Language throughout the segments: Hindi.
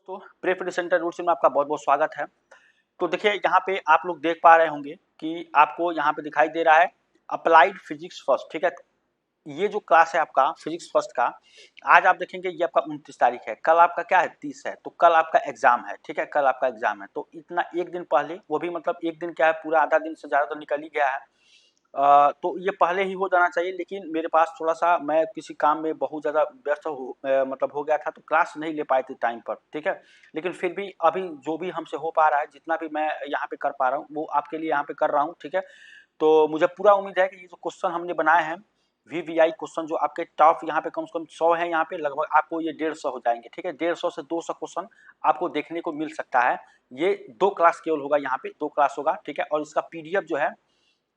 दोस्तों प्रेफर्ड सेंटर रूट्स में आपका बहुत बहुत स्वागत है। तो देखिए यहाँ पे आप लोग देख पा रहे होंगे कि आपको यहाँ पे दिखाई दे रहा है अप्लाइड फिजिक्स फर्स्ट। ठीक है, ये जो क्लास है आपका फिजिक्स फर्स्ट का, आज आप देखेंगे ये आपका 29 तारीख है, कल आपका क्या है 30 है, तो कल आपका एग्जाम है। ठीक है, कल आपका एग्जाम है, तो इतना एक दिन पहले, वो भी मतलब एक दिन क्या है, पूरा आधा दिन से ज़्यादा तो निकल ही गया है। तो ये पहले ही हो जाना चाहिए, लेकिन मेरे पास थोड़ा सा, मैं किसी काम में बहुत ज़्यादा व्यस्त मतलब हो गया था, तो क्लास नहीं ले पाए थे टाइम पर। ठीक है, लेकिन फिर भी अभी जो भी हमसे हो पा रहा है, जितना भी मैं यहाँ पे कर पा रहा हूँ, वो आपके लिए यहाँ पे कर रहा हूँ। ठीक है, तो मुझे पूरा उम्मीद है कि ये जो क्वेश्चन हमने बनाए हैं VVI क्वेश्चन, जो आपके टॉप यहाँ पे कम से कम 100 है, यहाँ पे लगभग आपको ये 150 हो जाएंगे। ठीक है, 150 से 200 क्वेश्चन आपको देखने को मिल सकता है। ये 2 क्लास केवल होगा, यहाँ पे 2 क्लास होगा। ठीक है, और इसका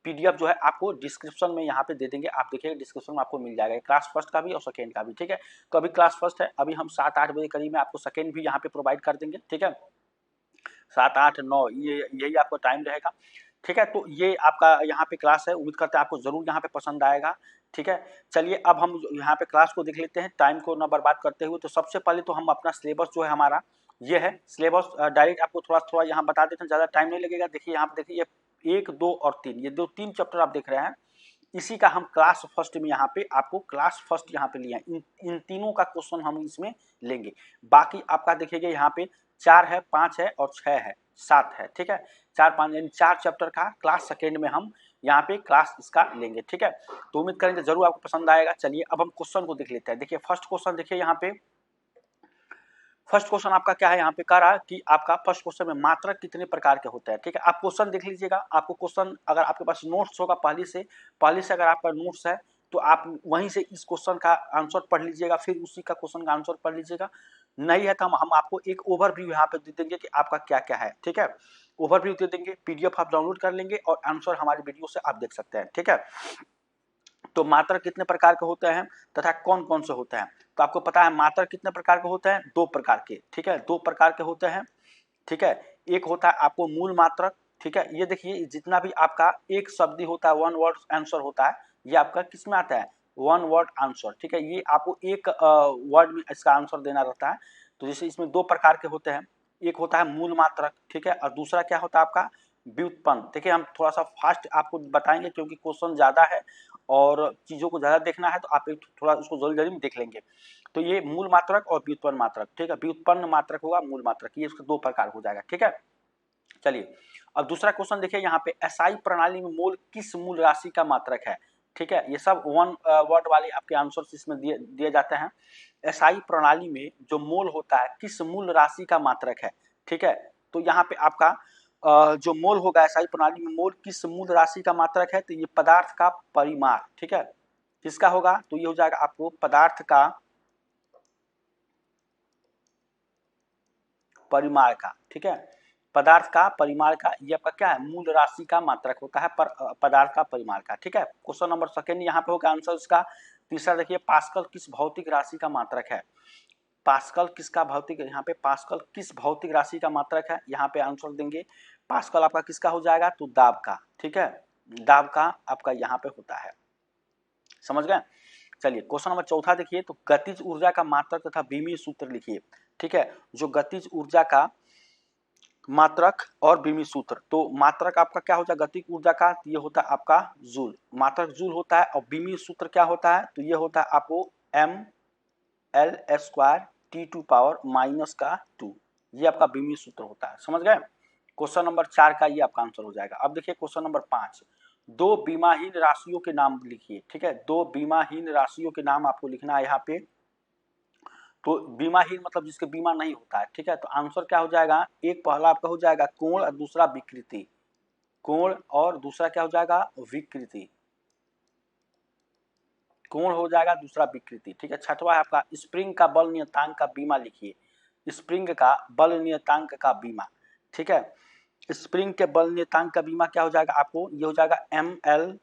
पीडीएफ जो है आपको डिस्क्रिप्शन में यहाँ पे दे देंगे, आप देखिएगा डिस्क्रिप्शन में आपको मिल जाएगा, क्लास फर्स्ट का भी और सेकेंड का भी। ठीक है, तो अभी क्लास फर्स्ट है, अभी हम 7-8 बजे करीब में आपको सेकेंड भी यहाँ पे प्रोवाइड कर देंगे। ठीक है, 7-8-9 ये यही आपको टाइम रहेगा। ठीक है, तो ये आपका यहाँ पे क्लास है, उम्मीद करते हैं आपको जरूर यहाँ पे पसंद आएगा। ठीक है, चलिए अब हम यहाँ पे क्लास को देख लेते हैं, टाइम को ना बर्बाद करते हुए। तो सबसे पहले तो हम अपना सिलेबस जो है हमारा ये है, सिलेबस डायरेक्ट आपको थोड़ा थोड़ा यहाँ बता देते हैं, ज़्यादा टाइम नहीं लगेगा। देखिए यहाँ पे, देखिए 1, 2 और 3, ये 2-3 चैप्टर आप देख रहे हैं, इसी का हम क्लास फर्स्ट में यहाँ पे आपको क्लास फर्स्ट यहाँ पे लिया है, इन तीनों का क्वेश्चन हम इसमें लेंगे। बाकी आपका देखिएगा यहाँ पे 4 है, 5 है और 6 है, 7 है। ठीक है, 4-5 यानी 4 चैप्टर का क्लास सेकेंड में हम यहाँ पे क्लास इसका लेंगे। ठीक है, तो उम्मीद करेंगे जरूर आपको पसंद आएगा। चलिए अब हम क्वेश्चन को देख लेते हैं। देखिए फर्स्ट क्वेश्चन, देखिए यहाँ पे फर्स्ट क्वेश्चन आपका क्या है, यहाँ पे कह रहा है कि आपका फर्स्ट क्वेश्चन में मात्रक कितने प्रकार के होते हैं। ठीक है, आप क्वेश्चन देख लीजिएगा, आपको क्वेश्चन अगर आपके पास नोट्स होगा पहले से अगर आपका नोट्स है, तो आप वहीं से इस क्वेश्चन का आंसर पढ़ लीजिएगा, फिर उसी का क्वेश्चन का आंसर पढ़ लीजिएगा। नहीं है तो हम आपको एक ओवरव्यू यहाँ पे दे देंगे कि आपका क्या क्या है। ठीक है, ओवरव्यू दे देंगे, पीडीएफ आप डाउनलोड कर लेंगे और आंसर हमारे वीडियो से आप देख सकते हैं। ठीक है, तो मात्रक कितने प्रकार के होते हैं तथा कौन कौन से होते हैं, तो आपको पता है मात्रक कितने प्रकार के होते हैं, 2 प्रकार के। ठीक है, 2 प्रकार के होते हैं। ठीक है, एक होता है आपको मूल मात्रक। ठीक है, ये देखिए जितना भी आपका एक शब्दी होता है, 1 वर्ड आंसर होता है, ये आपका किस में आता है, 1 वर्ड आंसर। ठीक है, ये आपको एक वर्ड में इसका आंसर देना रहता है। तो जैसे इसमें 2 प्रकार के होते हैं, एक होता है मूल मात्रक। ठीक है, और दूसरा क्या होता है आपका व्युत्पन्न। देखिए हम थोड़ा सा फास्ट आपको बताएंगे, क्योंकि क्वेश्चन ज़्यादा है और चीज़ों को ज़्यादा देखना है, तो आप थोड़ा उसको जल्दी जल्दी देख लेंगे। तो ये मूल मात्रक और व्युत्पन्न मात्रक। ठीक है, व्युत्पन्न मात्रक होगा, मूल मात्रक, ये उसके 2 प्रकार हो जाएगा। ठीक है, चलिए अब दूसरा क्वेश्चन देखिए यहाँ पे, एसआई प्रणाली में मोल किस मूल राशि का मात्रक है। ठीक है, ये सब 1 वर्ड वाले आपके आंसर इसमें दिए जाते हैं। एसआई प्रणाली में जो मोल होता है, किस मूल राशि का मात्रक है। ठीक है, तो यहाँ पे आपका जो मोल होगा एसआई प्रणाली में, मोल किस मूल राशि का मात्रक है, तो ये पदार्थ का परिमाण। ठीक है, किसका होगा, तो ये हो जाएगा आपको पदार्थ का परिमाण का। ठीक है, पदार्थ का परिमाण का, ये आपका क्या है, मूल राशि का मात्रक होता है, पदार्थ का परिमाण का। ठीक है, क्वेश्चन नंबर सेकेंड यहाँ पे होगा आंसर इसका। तीसरा देखिए, पास्कल किस भौतिक राशि का मात्रक है। पास्कल किसका भौतिक, यहाँ पे पास्कल किस भौतिक राशि का मात्रक है, यहाँ पे आंसर देंगे। पास्कल आपका किसका हो जाएगा, तो दाब का। ठीक है, दाब का आपका यहाँ पे होता है, समझ गए। चलिए क्वेश्चन नंबर चौथा देखिए, तो गतिज ऊर्जा का मात्रक तथा विमीय सूत्र लिखिए। ठीक है, जो गतिज ऊर्जा का मात्रक और विमीय सूत्र, तो मात्रक आपका क्या होता है गतिज ऊर्जा का, तो ये होता है आपका जूल, मात्रक जूल होता है। और विमीय सूत्र क्या होता है, तो ये होता है आपको mL²T⁻⁻², ये आपका विमीय सूत्र होता है, समझ गए। क्वेश्चन नंबर 4 का ये आपका आंसर हो जाएगा। अब देखिए क्वेश्चन नंबर 5, 2 बीमाहीन राशियों के नाम लिखिए। ठीक है, 2 बीमाहीन राशियों के नाम आपको लिखना है यहाँ पे। तो बीमाहीन मतलब जिसके बीमा नहीं होता है। ठीक है, तो आंसर क्या हो जाएगा, एक पहला आपका हो जाएगा कोण और दूसरा विकृति, कोण और दूसरा क्या हो जाएगा, विकृति, कोण हो जाएगा, दूसरा विकृति। ठीक है, छठवा है आपका स्प्रिंग का बल नियतांक का बीमा लिखिए, स्प्रिंग का बल नियतांक का बीमा। ठीक है, स्प्रिंग के बल नियतांक का बीमा क्या हो जाएगा आपको, ये हो जाएगा M T⁻²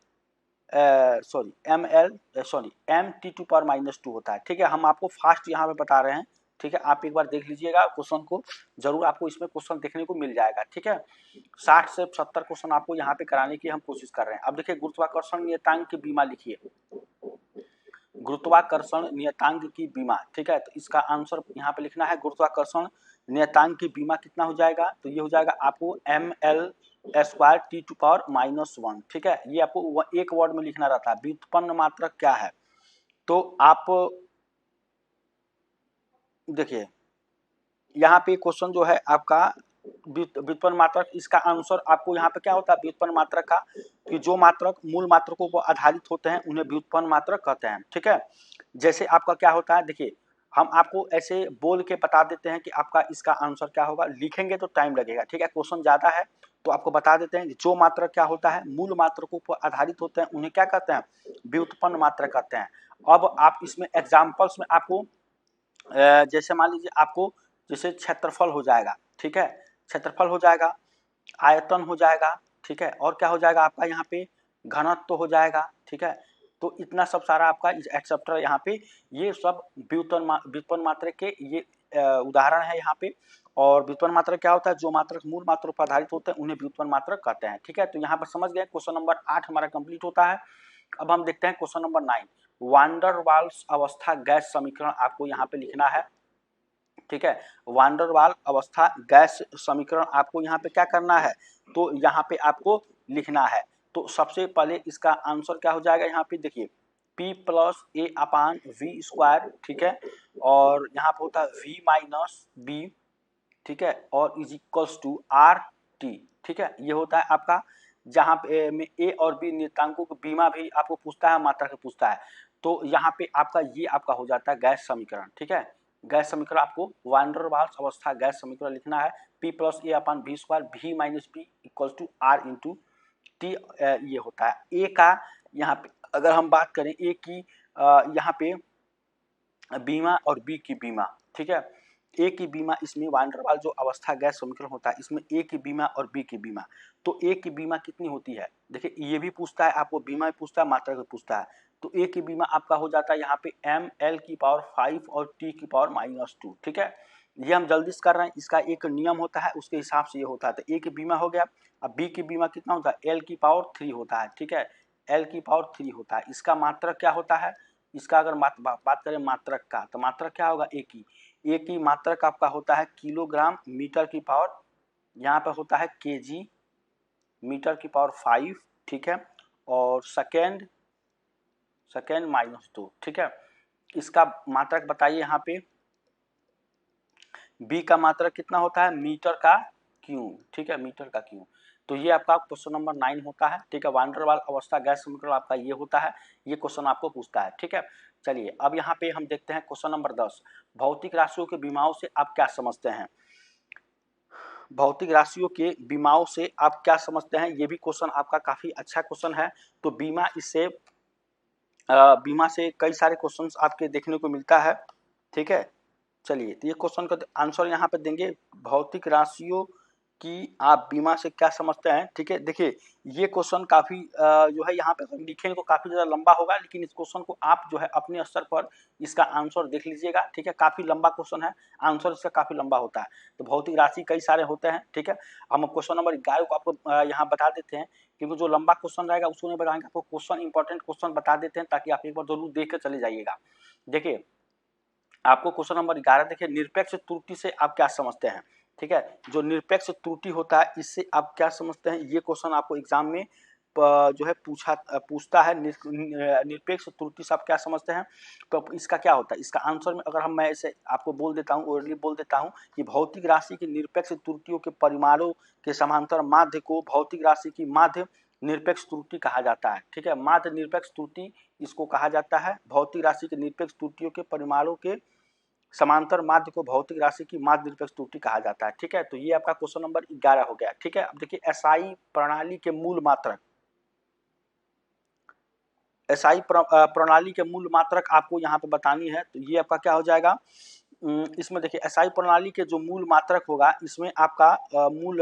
होता है। ठीक है, हम आपको फास्ट यहाँ पे बता रहे हैं। ठीक है, आप एक बार देख लीजिएगा क्वेश्चन को, जरूर आपको इसमें क्वेश्चन देखने को मिल जाएगा। ठीक है, 60 से 70 क्वेश्चन आपको यहाँ पे कराने की हम कोशिश कर रहे हैं। अब देखिए गुरुत्वाकर्षण नियतांक की बीमा लिखिए, गुरुत्वाकर्षण नियतांक की बीमा। ठीक है, तो इसका आंसर यहाँ पे लिखना है गुरुत्वाकर्षण नियतांक की बीमा कितना हो जाएगा, तो ये हो जाएगा आपको ml² t⁻⁻1, ठीक है। ये आपको एक वर्ड में लिखना रहता है। व्युत्पन्न मात्रक क्या है, तो आप देखिए यहाँ पे क्वेश्चन जो है आपका व्युत्पन्न मात्रक, इसका आंसर आपको यहाँ पे क्या होता है व्युत्पन्न मात्रक का, कि जो मात्रक मूल मात्रकों पर आधारित होते हैं उन्हें व्युत्पन्न मात्रक कहते हैं, ठीक है। जैसे आपका क्या होता है, देखिए हम आपको ऐसे बोल के बता देते हैं कि आपका इसका आंसर क्या होगा, लिखेंगे तो टाइम लगेगा, ठीक है। क्वेश्चन ज्यादा है तो आपको बता देते हैं कि जो मात्रक क्या होता है मूल मात्रकों पर आधारित होते हैं उन्हें क्या कहते हैं, व्युत्पन्न मात्रक कहते हैं। अब आप इसमें एग्जाम्पल्स में आपको जैसे मान लीजिए आपको जैसे क्षेत्रफल हो जाएगा, ठीक है, क्षेत्रफल हो जाएगा, आयतन हो जाएगा, ठीक है, और क्या हो जाएगा आपका यहाँ पे घनत्व तो हो जाएगा, ठीक है। तो इतना सब सारा आपका एक्सेप्टर यहाँ पे ये सब व्युत्पन्न मात्रक के ये उदाहरण है यहाँ पे। और व्युत्पन्न मात्रक क्या होता है, जो मात्रक मूल मात्रों पर आधारित होते हैं उन्हें व्युत्पन्न मात्रक कहते हैं, ठीक है। तो यहाँ पर समझ गए, क्वेश्चन नंबर 8 हमारा कंप्लीट होता है। अब हम देखते हैं क्वेश्चन नंबर 9। वान डर वाल्स अवस्था गैस समीकरण आपको यहाँ पे लिखना है, ठीक है। वान डर वाल्स अवस्था गैस समीकरण आपको यहाँ पे क्या करना है, तो यहाँ पे आपको लिखना है। तो सबसे पहले इसका आंसर क्या हो जाएगा, यहाँ पे देखिए P+A/V², ठीक है, और यहाँ पे होता है V-B, ठीक है, और इज इक्वल्स टू RT, ठीक है। ये होता है आपका जहाँ पे में ए और बी नियतांकों की बीमा भी आपको पूछता है, मात्रा का पूछता है। तो यहाँ पे आपका ये आपका हो जाता है गैस समीकरण, ठीक है। गैस समीकरण आपको वान डर वाल्स अवस्था गैस समीकरण लिखना है, P+A/V² V-B equals to R×T। ये होता है ए का। यहाँ पे अगर हम बात करें ए की यहाँ पे बीमा और बी की बीमा, ठीक है। ए की बीमा इसमें वान डर वाल्स जो अवस्था गैस समीकरण होता है इसमें ए की बीमा और बी की बीमा, तो ए की बीमा कितनी होती है, देखिए ये भी पूछता है आपको, बीमा भी पूछता है मात्रा भी पूछता है। तो ए की बीमा आपका हो जाता है यहाँ पे ml⁵ और t⁻², ठीक है। ये हम जल्दी से कर रहे हैं, इसका एक नियम होता है उसके हिसाब से ये होता है। तो ए की बीमा हो गया, अब बी की बीमा कितना होता है l⁵ होता है, ठीक है, l⁵ होता है। इसका मात्रक क्या होता है, इसका अगर बात करें मात्रक का, तो मात्रक क्या होगा ए की मात्रक आपका होता है किलोग्राम मीटर की पावर, यहाँ पे होता है केजी मीटर की पावर 5, ठीक है, और सेकेंड -2, ठीक है। इसका मात्रक बताइए यहाँ पे, बी का मात्रक कितना होता है मीटर का क्यूब, ठीक है, मीटर का क्यूब। तो ये आपका क्वेश्चन नंबर 9 होता है, ठीक है। वान डर वाल्स अवस्था गैस समीकरण आपका ये होता है, ये क्वेश्चन आपको पूछता है, ठीक है। चलिए अब यहाँ पे हम देखते हैं क्वेश्चन नंबर 10। भौतिक राशियों के बीमाओं से आप क्या समझते हैं, भौतिक राशियों के बीमाओं से आप क्या समझते हैं, ये भी क्वेश्चन आपका काफी अच्छा क्वेश्चन है। तो बीमा से कई सारे क्वेश्चंस आपके देखने को मिलता है, ठीक है। चलिए तो ये क्वेश्चन का आंसर यहाँ पे देंगे, भौतिक राशियों की आप बीमा से क्या समझते हैं, ठीक है। देखिए ये क्वेश्चन काफी जो है यहाँ पे लिखने को काफी ज्यादा लंबा होगा, लेकिन इस क्वेश्चन को आप जो है अपने स्तर पर इसका आंसर देख लीजिएगा, ठीक है। काफी लंबा क्वेश्चन है, आंसर इसका काफी लंबा होता है। तो भौतिक राशि कई सारे होते हैं, ठीक है। हम क्वेश्चन नंबर 11 को आपको यहाँ बता देते हैं, क्योंकि जो लंबा क्वेश्चन रहेगा उसको नहीं बताएंगे, आपको क्वेश्चन इंपॉर्टेंट क्वेश्चन बता देते हैं ताकि आप एक बार जरूर देख कर चले जाइएगा। देखिए आपको क्वेश्चन नंबर 11 देखिए, निरपेक्ष त्रुटि से आप क्या समझते हैं, ठीक है। जो निरपेक्ष त्रुटि होता है इससे आप क्या समझते हैं, ये क्वेश्चन आपको एग्जाम में जो है पूछता है, निरपेक्ष त्रुटि से आप क्या समझते हैं। तो इसका क्या होता है, इसका आंसर में अगर हम मैं इसे आपको बोल देता हूँ, ओरली बोल देता हूँ कि भौतिक राशि की निरपेक्ष त्रुटियों के परिमाणों के समांतर माध्य को भौतिक राशि की माध्य निरपेक्ष त्रुटि कहा जाता है, ठीक है। माध्य निरपेक्ष त्रुटि इसको कहा जाता है, भौतिक राशि के निरपेक्ष त्रुटियों के परिमाणों के समांतर माध्य को भौतिक राशि की माध्य निरपेक्ष त्रुटि कहा जाता है, ठीक है। तो ये आपका क्वेश्चन नंबर 11 हो गया, ठीक है। अब देखिए एसआई प्रणाली के मूल मात्रक, एसआई प्रणाली के मूल मात्रक आपको यहाँ पे बतानी है। तो ये आपका क्या हो जाएगा, इसमें देखिए एसआई प्रणाली के जो मूल मात्रक होगा इसमें आपका मूल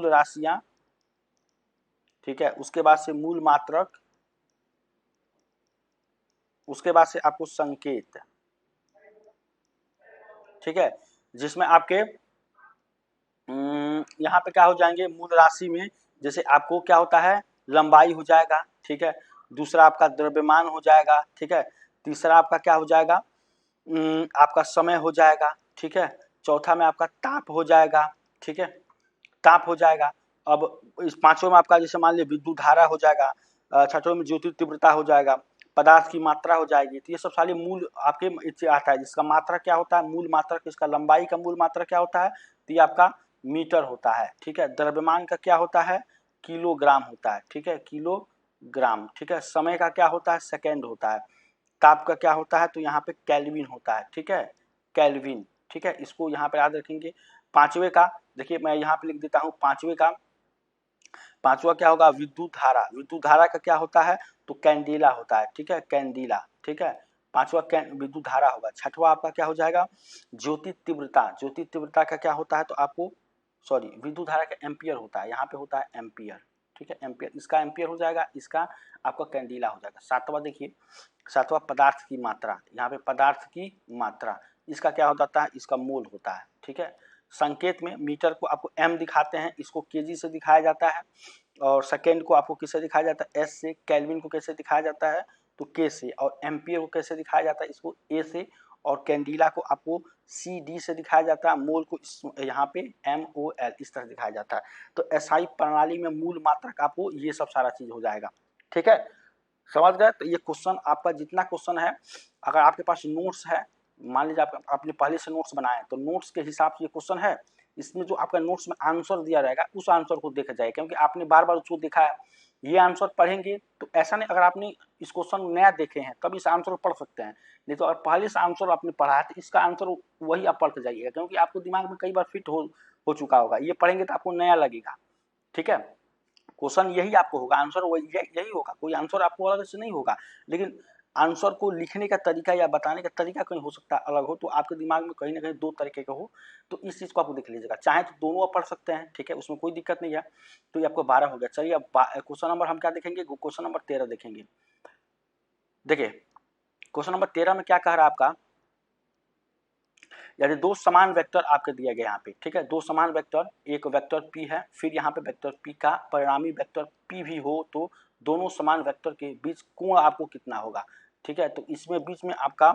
राशियां, ठीक है, उसके बाद से मूल मात्रक, उसके बाद से आपको संकेत, ठीक है, जिसमें आपके यहाँ पे क्या हो जाएंगे मूल राशि में, जैसे आपको क्या होता है लंबाई हो जाएगा, ठीक है, दूसरा आपका द्रव्यमान हो जाएगा, ठीक है, तीसरा आपका क्या हो जाएगा आपका समय हो जाएगा, ठीक है। चौथा में आपका ताप हो जाएगा, ठीक है, ताप हो जाएगा। अब इस पांचों में आपका जैसे मान लीजिए विद्युत धारा हो जाएगा, छठों में ज्योति तीव्रता हो जाएगा, पदार्थ की मात्रा हो जाएगी। तो ये सब सारे मूल आपके इससे आता है, जिसका मात्रा क्या होता है, मूल मात्रा, इसका लंबाई का मूल मात्रा क्या होता है, तो ये आपका मीटर होता है, ठीक है। द्रव्यमान का क्या होता है, किलोग्राम होता है, ठीक है, किलोग्राम, ठीक है। समय का क्या होता है, सेकेंड होता है। ताप का क्या होता है, तो यहाँ पे केल्विन होता है, ठीक है, केल्विन, ठीक है। इसको यहाँ पे याद रखेंगे। पांचवे का देखिए मैं यहाँ पे लिख देता हूँ, पांचवा क्या होगा, विद्युत धारा। विद्युत धारा का क्या होता है, तो कैंडिला होता है, ठीक है, कैंडिला, ठीक है। पांचवा विद्युत धारा होगा। छठवा आपका क्या हो जाएगा, ज्योति तीव्रता। ज्योति तीव्रता का क्या होता है, तो आपको सॉरी विद्युत धारा का एम्पियर होता है, यहाँ पे होता है एम्पियर, ठीक है, एम्पियर। इसका एम्पियर हो जाएगा, इसका आपका कैंडिला हो जाएगा। सातवां देखिए, सातवां पदार्थ की मात्रा, यहाँ पे पदार्थ की मात्रा, इसका क्या हो जाता है, इसका मोल होता है, ठीक है। संकेत में मीटर को आपको एम दिखाते हैं, इसको केजी से दिखाया जाता है, और सेकेंड को आपको किससे दिखाया जाता है, एस से। केल्विन को कैसे दिखाया जाता है, तो के से। और एम्पियर को कैसे दिखाया जाता है, इसको ए से। और कैंडिला को आपको सी डी से दिखाया जाता है, मोल को यहाँ पे एम ओ एल इस तरह दिखाया जाता है। तो एसआई प्रणाली में मूल मात्रक आपको ये सब सारा चीज हो जाएगा, ठीक है, समझ गए। तो ये क्वेश्चन आपका जितना क्वेश्चन है, अगर आपके पास नोट्स है, मान लीजिए आप आपने पहले से नोट्स बनाए, तो नोट्स के हिसाब से ये क्वेश्चन है, इसमें जो आपका नोट्स में आंसर दिया रहेगा उस आंसर को देखा जाए, क्योंकि आपने बार बार उसको देखा है। ये आंसर पढ़ेंगे तो ऐसा नहीं, अगर आपने इस क्वेश्चन नया देखे हैं तब इस आंसर को पढ़ सकते हैं, नहीं तो अगर पहले से आंसर आपने पढ़ा है तो इसका आंसर वही आप पढ़ के जाइएगा, क्योंकि आपको दिमाग में कई बार फिट हो चुका होगा। ये पढ़ेंगे तो आपको नया लगेगा, ठीक है। क्वेश्चन यही आपको होगा, आंसर यही होगा, कोई आंसर आपको अलग से नहीं होगा। लेकिन आंसर को लिखने का तरीका या बताने का तरीका कहीं हो सकता है अलग हो, तो आपके दिमाग में कहीं ना कहीं दो तरीके का हो, तो इस चीज़ को आपको देख लीजिएगा। चाहे तो दोनों आप पढ़ सकते हैं, ठीक है, उसमें कोई दिक्कत नहीं है। तो ये आपको 12 हो गया। चलिए अब क्वेश्चन नंबर हम क्या देखेंगे, क्वेश्चन नंबर 13 देखेंगे। देखिए क्वेश्चन नंबर 13 में क्या कह रहा है आपका, यानी दो समान वेक्टर आपके दिया गया यहाँ पे, ठीक है, दो समान वेक्टर, एक वेक्टर p है, फिर यहाँ पे वेक्टर p का परिणामी वेक्टर p भी हो, तो दोनों समान वेक्टर के बीच कोण आपको कितना होगा, ठीक है। तो इसमें बीच में आपका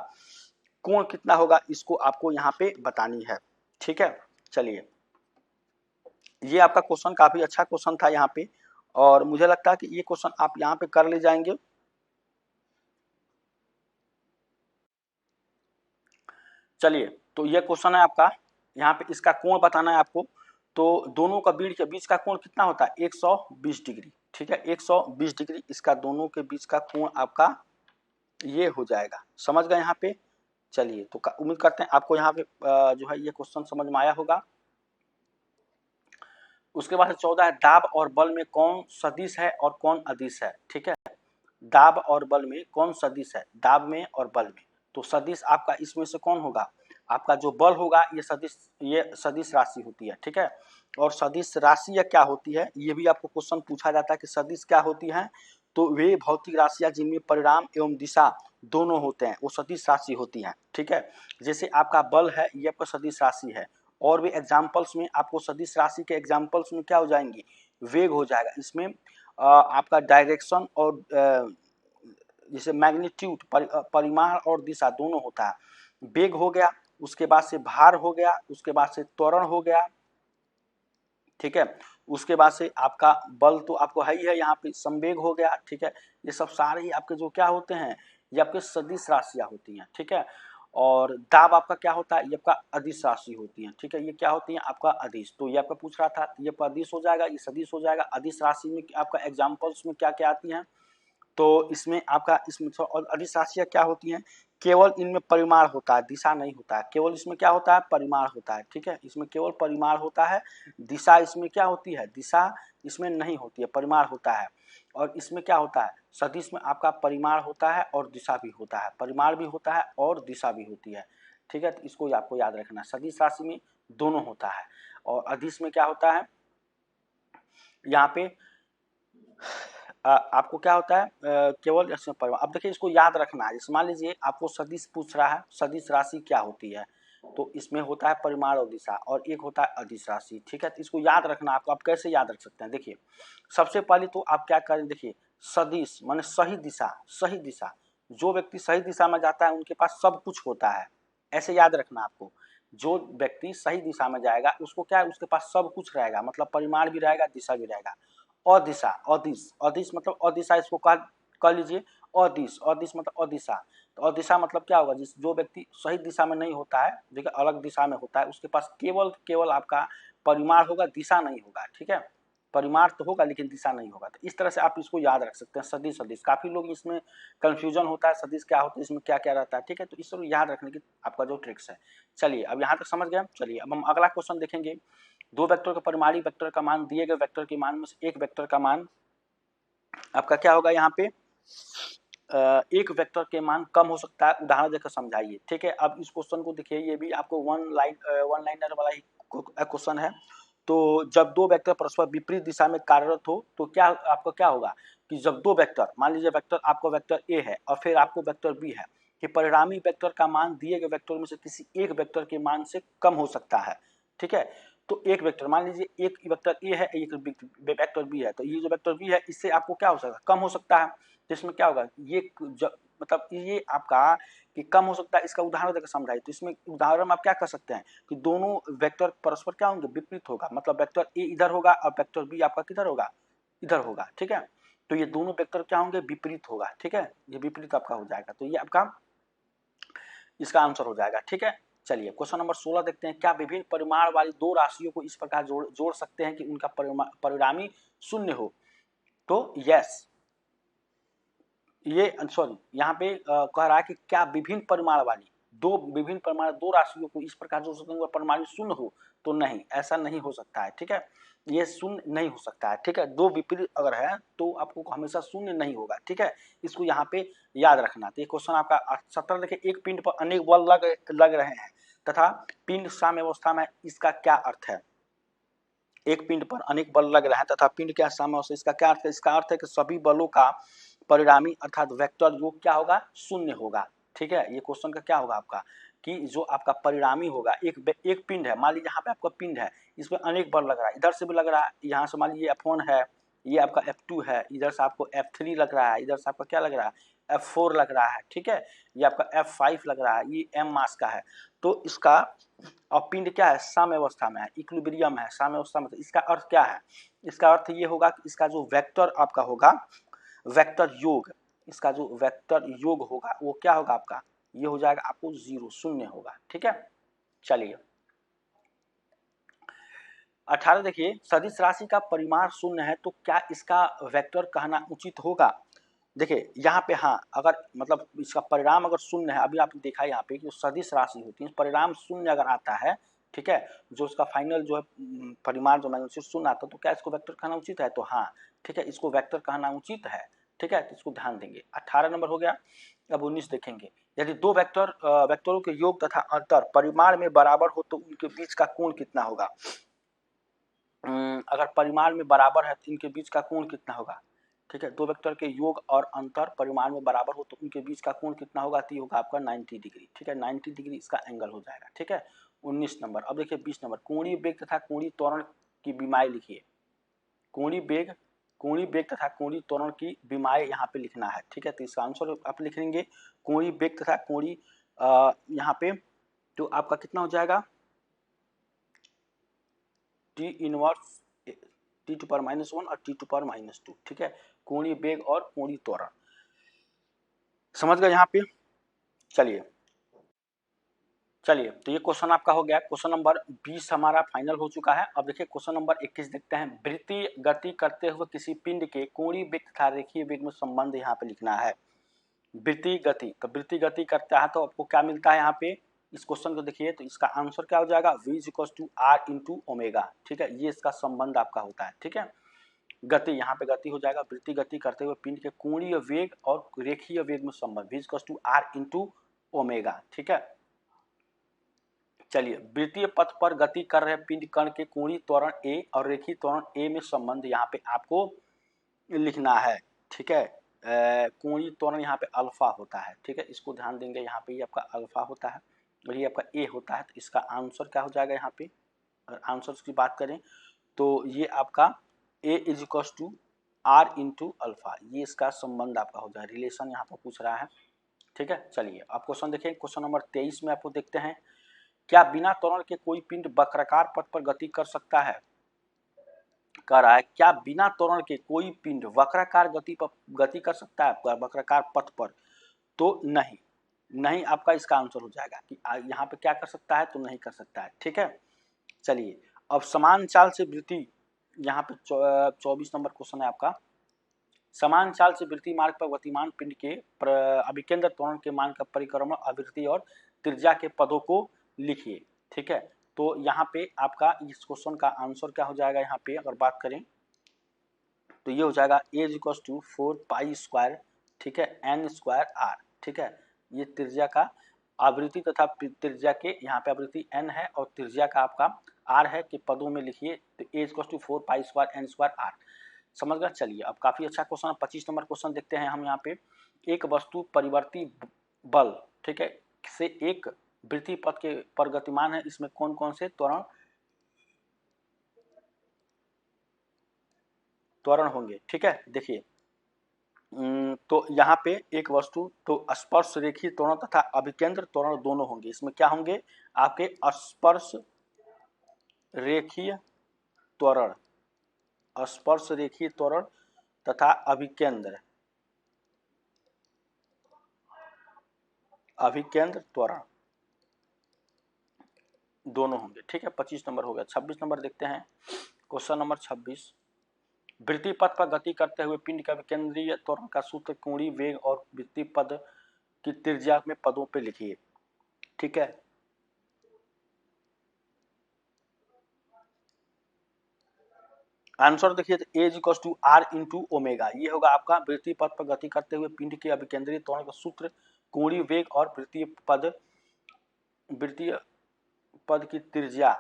कोण कितना होगा, इसको आपको यहाँ पे बतानी है, ठीक है। चलिए ये आपका क्वेश्चन काफी अच्छा क्वेश्चन था यहाँ पे, और मुझे लगता है कि ये क्वेश्चन आप यहाँ पे कर ले जाएंगे। चलिए तो ये क्वेश्चन है आपका, यहाँ पे इसका कोण बताना है आपको। तो दोनों का बीच का कोण कितना होता है, 120 डिग्री, ठीक है, 120 डिग्री इसका दोनों के बीच का कोण आपका ये हो जाएगा, समझ गए यहाँ पे। चलिए तो उम्मीद करते हैं आपको यहाँ पे जो है ये क्वेश्चन समझ में आया होगा। उसके बाद 14 है, दाब और बल में कौन सदिश है और कौन अदिश है, ठीक है। दाब और बल में कौन सदिश है, दाब में और बल में, तो सदिश आपका इसमें से कौन होगा, आपका जो बल होगा ये सदिश राशि होती है, ठीक है। और सदिश राशि या क्या होती है, ये भी आपको क्वेश्चन पूछा जाता है कि सदिश क्या होती है, तो वे भौतिक राशियां जिनमें परिणाम एवं दिशा दोनों होते हैं वो सदिश राशि होती हैं, ठीक है। जैसे आपका बल है, ये आपका सदिश राशि है। और भी एग्जाम्पल्स में आपको सदिश राशि के एग्जाम्पल्स में क्या हो जाएंगे, वेग हो जाएगा। इसमें आपका डायरेक्शन और जैसे मैग्नीट्यूड परिमाण और दिशा दोनों होता है। वेग हो गया, उसके बाद से भार हो गया, उसके बाद से त्वरण हो गया, ठीक है। उसके बाद से आपका बल तो आपको है ही है, यहाँ पे संवेग हो गया, ठीक है। ये सब सारे ही आपके जो क्या होते हैं, ये आपके सदिश राशियां होती हैं, ठीक है। और दाब आपका क्या होता है, ये आपका अदिश राशि होती है, ठीक है। ये क्या होती है, आपका अदिश। तो ये आपका पूछ रहा था, ये आपका अदिश हो जाएगा, ये सदिश हो जाएगा। अदिश राशि में आपका एग्जाम्पल्स में क्या क्या आती हैं, तो इसमें आपका इसमें और अदिश राशियां क्या होती हैं, केवल इनमें परिमाण होता है, दिशा नहीं होता है। केवल इसमें क्या होता है, परिमाण होता है, ठीक है। इसमें केवल परिमाण होता है, दिशा इसमें क्या होती है, दिशा इसमें नहीं होती है, परिमाण होता है। और इसमें क्या होता है, सदिश में आपका परिमाण होता है और दिशा भी होता है, परिमाण भी होता है और दिशा भी होती है, ठीक है। तो इसको आपको याद रखना है, सदिश राशि में दोनों होता है। और अदिश में क्या होता है, यहाँ पे आपको क्या होता है, केवल इसमें परिमाण। अब देखिए इसको याद रखना है, जैसे मान लीजिए आपको सदिश पूछ रहा है, सदिश राशि क्या होती है, तो इसमें होता है परिमाण और दिशा, और एक होता है अदिश राशि, ठीक है। तो इसको याद रखना आपको। आप कैसे याद रख सकते हैं, देखिए सबसे पहले तो आप क्या करें, देखिए सदिश माने सही दिशा, सही दिशा। जो व्यक्ति सही दिशा में जाता है उनके पास सब कुछ होता है, ऐसे याद रखना आपको। जो व्यक्ति सही दिशा में जाएगा उसको क्या है, उसके पास सब कुछ रहेगा, मतलब परिमाण भी रहेगा, दिशा भी रहेगा। अदिशा, अदिश, अदिश मतलब अदिशा, इसको कर लीजिए। अदिश, अदिश मतलब अदिशा। तो अदिशा मतलब क्या होगा, जिस जो व्यक्ति सही दिशा में नहीं होता है, देखिए अलग दिशा में होता है, उसके पास केवल आपका परिमाण होगा, दिशा नहीं होगा, ठीक है। परिमाण तो होगा लेकिन दिशा नहीं होगा। तो इस तरह से आप इसको याद रख सकते हैं, सदिश सदिश। काफी लोग इसमें कंफ्यूजन होता है, सदिश क्या होता है, इसमें क्या क्या रहता है, ठीक है। तो इस तरह याद रखने की आपका जो ट्रिक्स है। चलिए अब यहाँ तक समझ गए। चलिए अब हम अगला क्वेश्चन देखेंगे। दो वेक्टर का परिमाणी वेक्टर का मान दिए गए वेक्टर के मान में से एक वेक्टर का मान आपका क्या होगा, यहाँ पे एक वेक्टर के मान कम हो सकता है, उदाहरण देकर समझाइए, ठीक है। अब इस क्वेश्चन को देखिए, ये भी आपको वन लाइनर वाला ही क्वेश्चन है। तो जब दो वेक्टर परस्पर विपरीत दिशा में कार्यरत हो तो क्या आपका क्या होगा कि जब दो वेक्टर, मान लीजिए वेक्टर आपका वेक्टर ए है और फिर आपको वेक्टर बी है, कि परिणामी वेक्टर का मान दिए गए वेक्टर में से किसी एक वेक्टर के मान से कम हो सकता है, ठीक है। तो एक वेक्टर, मान लीजिए एक वेक्टर ए है, एक वेक्टर बी है, तो ये जो वेक्टर बी है इससे आपको क्या हो सकता है, कम हो सकता है। तो इसमें क्या होगा, ये मतलब ये आपका कि कम हो सकता है, इसका उदाहरण देकर समझाइए। तो इसमें उदाहरण आप क्या कर सकते हैं कि दोनों वेक्टर परस्पर क्या होंगे, विपरीत होगा, मतलब वेक्टर ए इधर होगा और वेक्टर बी आपका किधर होगा, इधर होगा, ठीक है। तो ये दोनों वेक्टर क्या होंगे, विपरीत होगा, ठीक है, ये विपरीत आपका हो जाएगा। तो ये आपका इसका आंसर हो जाएगा, ठीक है। चलिए क्वेश्चन नंबर 16 देखते हैं। क्या विभिन्न परिमाण वाली दो राशियों को इस प्रकार जोड़ सकते हैं कि उनका परिणामी शून्य हो। तो यस, ये सॉरी यहाँ पे कह रहा है कि क्या विभिन्न परिमाण वाली विभिन्न परिमाण दो राशियों को इस प्रकार जोड़ सकते हैं परिमाणी शून्य हो। तो नहीं, ऐसा नहीं हो सकता है, ठीक है। ये शून्य नहीं हो सकता है, ठीक है। दो विपरीत अगर है तो आपको हमेशा शून्य नहीं होगा, ठीक है। इसको यहाँ पे याद रखना। तो ये क्वेश्चन आपका 17 देखिए, एक पिंड पर अनेक बल लग रहे हैं तथा पिंड साम्यावस्था में, इसका क्या अर्थ है। एक पिंड पर अनेक बल लग रहे हैं तथा पिंड क्या साम्यावस्था, इसका क्या अर्थ है, इसका अर्थ है कि सभी बलों का परिणामी अर्थात वेक्टर योग क्या होगा, शून्य होगा, ठीक है। ये क्वेश्चन का क्या होगा आपका कि जो आपका परिणामी होगा, एक पिंड है, मान लीजिए यहाँ पे आपका पिंड है, इसमें अनेक बल लग रहा है, इधर से भी लग रहा है, यहाँ से मान लीजिए F1 है, ये आपका F2 है, इधर से आपको F3 लग रहा है, इधर से आपका क्या लग रहा है, F4 लग रहा है, ठीक है। ये आपका F5 लग रहा है, ये M मास का है। तो इसका और पिंड क्या है, साम्यावस्था में है, इक्विलिब्रियम है, साम्यावस्था में। इसका अर्थ क्या है, इसका अर्थ ये होगा कि इसका जो वेक्टर आपका होगा, वेक्टर योग, इसका जो वेक्टर योग होगा वो क्या होगा आपका, ये हो जाएगा आपको 0, शून्य होगा, ठीक है। चलिए 18 देखिए, सदिश राशि का परिमाण शून्य है तो क्या इसका वेक्टर कहना उचित होगा। देखिए यहाँ पे हाँ, अगर मतलब इसका परिणाम अगर शून्य है, अभी आपने देखा यहाँ पे कि सदिश राशि होती है, परिणाम शून्य अगर आता है, ठीक है, जो उसका फाइनल जो है परिमाण जो मैग्नीट्यूड शून्य आता है, तो क्या इसको वेक्टर कहना उचित है, तो हाँ, ठीक है, इसको वेक्टर कहना उचित है, ठीक है। तो इसको ध्यान देंगे। 18 नंबर हो गया। अब 19 देखेंगे। यदि दो वेक्टरों के योग तथा अंतर परिमाण में बराबर हो तो उनके बीच का कोण कितना होगा। अगर परिमाण में बराबर है तो इनके बीच का कोण कितना होगा, ठीक है। दो वेक्टर के योग और अंतर परिमाण में बराबर हो तो उनके बीच का कोण कितना होगा, तो ये होगा आपका 90 डिग्री, ठीक है। 90 डिग्री इसका एंगल हो जाएगा, ठीक है। 19 नंबर। अब देखिए 20 नंबर, कोणीय वेग तथा कोणीय त्वरण की विमाएं लिखिए। कोणीय वेग तथा कोणीय त्वरण की विमाएं यहाँ पे लिखना है, ठीक है। तो इसका आंसर आप लिखेंगे कोणीय वेग तथा कोणीय यहाँ पे तो आपका कितना हो जाएगा, T inverse T to power -1 और टी टू पावर -2, ठीक है। कोणीय वेग और कोणीय त्वरण समझ गए यहाँ पे। चलिए तो ये क्वेश्चन आपका हो गया। क्वेश्चन नंबर 20 हमारा फाइनल हो चुका है। अब देखिए क्वेश्चन नंबर 21 देखते हैं। वृत्तीय गति करते हुए किसी पिंड के कोणीय वेग तथा रेखीय वेग में संबंध यहाँ पे लिखना है। वृत्तीय गति, तो वृत्तीय गति करता है तो आपको क्या मिलता है यहाँ पे, इस क्वेश्चन को देखिए तो इसका आंसर क्या हो जाएगा, v = r × ओमेगा, ठीक है। ये इसका संबंध आपका होता है, ठीक है। गति, यहाँ पे गति हो जाएगा, वृत्तीय गति करते हुए पिंड के कोणीय वेग और रेखीय वेग में संबंध, v = r × ओमेगा, ठीक है। चलिए वृत्तीय पथ पर गति कर रहे पिंड कण के कोणीय त्वरण a और रेखीय त्वरण a में संबंध यहाँ पे आपको लिखना है, ठीक है। कोणीय त्वरण यहाँ पे अल्फा होता है, ठीक है। इसको ध्यान देंगे, यहाँ पे ये आपका अल्फा होता है और ये आपका ए होता है। तो इसका आंसर क्या हो जाएगा यहाँ पे, अगर आंसर की बात करें तो ये आपका a = r × अल्फा, ये इसका संबंध आपका हो जाएगा, रिलेशन यहाँ पर पूछ रहा है। ठीक है, चलिए आप क्वेश्चन देखिए, क्वेश्चन नंबर 23 में आपको देखते हैं, क्या बिना त्वरण के कोई पिंड वक्राकार पथ पर गति कर सकता है? कह रहा है क्या बिना त्वरण के कोई पिंड वक्राकार गति कर सकता है वक्राकार पथ पर? तो नहीं, नहीं आपका इसका आंसर हो जाएगा कि यहाँ पे क्या कर सकता है, तो नहीं कर सकता है। ठीक है, चलिए अब समान चाल से वृत्ति, यहाँ पे 24 नंबर क्वेश्चन है आपका, समान चाल से वृत्ति मार्ग पर गतिमान पिंड के अभिकेंद्र त्वरण के मान का परिक्रमण, आवृत्ति और त्रिज्या के पदों को लिखिए। ठीक है, तो यहाँ पे आपका इस क्वेश्चन का आंसर क्या हो जाएगा, यहाँ पे अगर बात करें तो ये हो जाएगा a = 4 पाई स्क्वायर, ठीक है, n स्क्वायर r। ठीक है, ये त्रिज्या का आवृत्ति तथा त्रिज्या के, यहाँ पे आवृत्ति n है और त्रिज्या का आपका r है, के पदों में लिखिए, तो a = 4 pi square n square r। समझ गए, चलिए अब काफी अच्छा क्वेश्चन 25 नंबर क्वेश्चन देखते हैं हम। यहाँ पे एक वस्तु परिवर्ती बल, ठीक है, से एक वृत्ति पथ के पर गतिमान है, इसमें कौन कौन से त्वरण होंगे? ठीक है, देखिए तो यहाँ पे एक वस्तु, तो स्पर्श रेखीय त्वरण तथा अभिकेंद्र त्वरण दोनों होंगे। इसमें क्या होंगे आपके? स्पर्श रेखीय त्वरण, स्पर्श रेखीय त्वरण तथा अभिकेंद्र त्वरण दोनों होंगे। ठीक है, 25 नंबर हो गया। 26 नंबर देखते हैं, क्वेश्चन नंबर 26, वृत्ति पथ पर गति करते हुए पिंड का विकेंद्रीय त्वरण का सूत्र कोणीय वेग और वृत्ति पद की त्रिज्या में पदों पे लिखिए। ठीक है, आंसर देखिए, तो a = r × ओमेगा, ये होगा आपका वृत्तीय पथ पर गति करते हुए पिंड के अभिकेंद्रीय त्वरण का सूत्र कोणीय वेग और वृत्तीय पद की त्रिज्या,